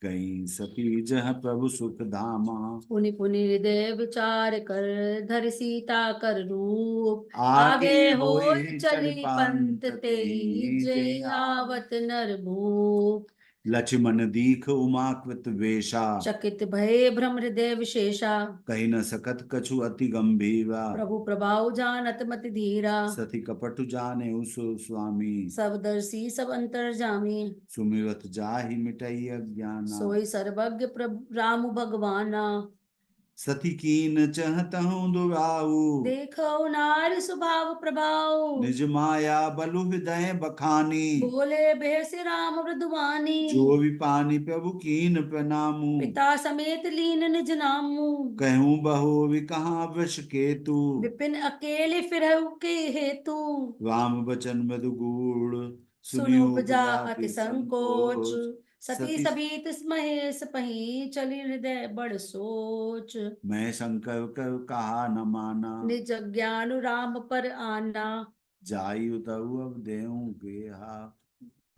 गई सती जह प्रभु सुख धामा। पुनि पुनि हृदय विचार कर धर सीता कर रूप। आगे होय होए चली पंत तेई जय आवत नर भूप। लक्ष्मण दीख उमाकृत वेशा। चकित भय भ्रम हृदय विशेषा। कही न सकत कछु अति गंभीरा। प्रभु प्रभाव जानत मति धीरा। सती कपटु जाने उसु स्वामी। सब दर्शी सब अंतर जामी। सुमिरत जाहि मिटई अज्ञाना। सोई सर्वज्ञ प्रभु राम भगवाना। सती कीन चहतहु दुराऊ। देखो नारी स्वभाव प्रभाव। निज माया बलु हृदय बखानी। बोले बेस राम मृदुवानी। जो भी पानी प्रभु कीन प्रणामू। पिता समेत लीन निज नामू। कहूँ बहु भी कहाँ वृष केतु। विपिन अकेले फिरहु के हेतु। राम बचन मधु गूढ़ सुनि उपजा अति संकोच, सती सबीत महेश पही, चली हृदय बड़ सोच। मैं शंकर कर कहा न माना, निज ज्ञान राम पर आना, जायु तऊ अब देहूं गेहा।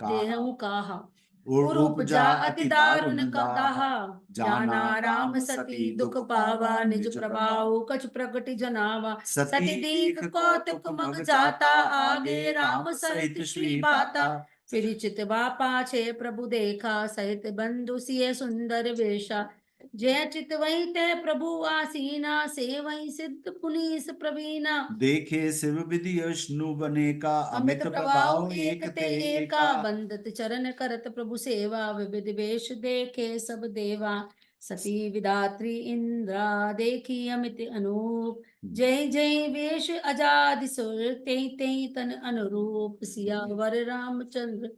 देहु कहा। और उपजा अति दारुण दाहा, जाना राम सती दुख पावा, निज प्रभाव कछु प्रगति जनावा। सती दीख कौतुक मग जाता, आगे राम सहित श्री बाता। फिर चितवा पाछे प्रभु देखा, सहित बंधु सिय सुंदर वेशा। जय चित वही ते प्रभु आसीना, से वही सिद्ध पुनीस प्रवीणा। देखे शिव विधि विष्णु बने का, अमित प्रभाव एक ते एका, बंदत चरण करत प्रभु सेवा। विविध वेश देखे सब देवा, सती विधात्री इंद्रा, देखी अमित अनूप। जय जय वेश अजादि सुर, तें तें तन अनुरूप। सियावर रामचंद्र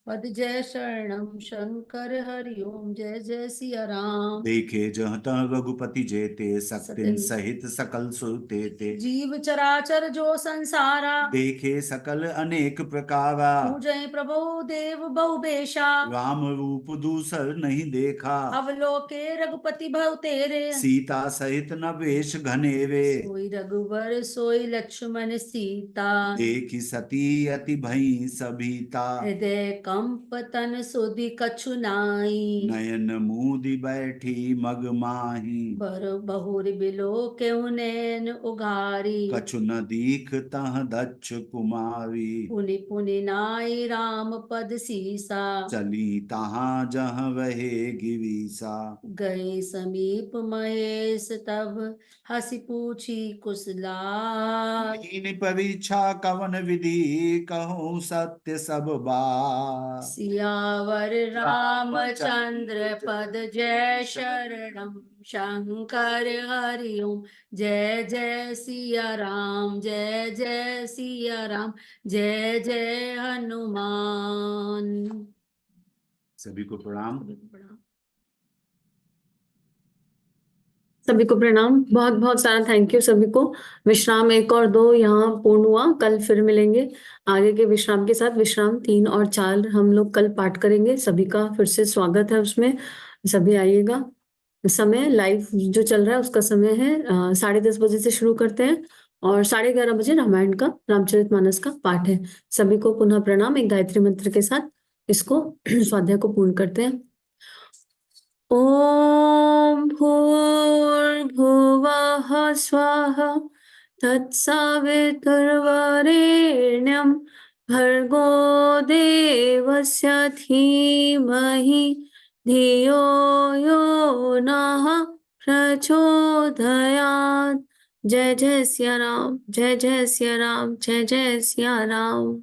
पद, जय शरणम शंकर हरि ओम। जय जय सिया राम। देखे जहाँ तहाँ रघुपति जेते, सत्यन सहित सकल सुरते ते। जीव चराचर जो संसारा, देखे सकल अनेक प्रकारा। पूजय प्रभु देव बहुबेशा, राम रूप दूसर नहीं देखा। अवलोके रघुपति भव तेरे, सीता सहित नवेश घनेरे। सोई रघुवर सोई लक्ष्मण सीता। देखी सती अति भई सभीता, हृदय कंप तन सुधि कछु नाई। नयन मूदि बैठी मग माही। बर बहुर बिलो केहु नैन उघारी, कछु न दीख तह दक्ष कुमारी। पुनि पुनि नाई राम पद सीसा, चली तहाँ जहाँ वहे गिरीसा। गए समीप महेश तब, हंसी पूछी कुशला। कीन परीक्षा कवन विधि, कहूँ सत्य सब बात। सियावर रामचंद्र पद, जय शरणम शंकर हरि ओम। जय जय सिया राम, जय जय सिया राम, जय जय हनुमान। सभी को प्रणाम। सभी को प्रणाम, बहुत बहुत सारा थैंक यू सभी को। विश्राम 1 और 2 यहाँ पूर्ण हुआ, कल फिर मिलेंगे आगे के विश्राम के साथ। विश्राम 3 और 4 हम लोग कल पाठ करेंगे। सभी का फिर से स्वागत है उसमें, सभी आइएगा। समय लाइव जो चल रहा है उसका समय है 10:30 बजे से शुरू करते हैं और 11:30 बजे रामायण का, रामचरितमानस का पाठ है। सभी को पुनः प्रणाम। एक गायत्री मंत्र के साथ इसको स्वाध्याय को पूर्ण करते हैं। ॐ भूर्भुवः स्वः तत्सवितुर्वरेण्यं भर्गो देवस्य धीमहि धियो यो नः प्रचोदयात्। जय जय सिया राम, जय जय सिया राम, जय जय सिया राम।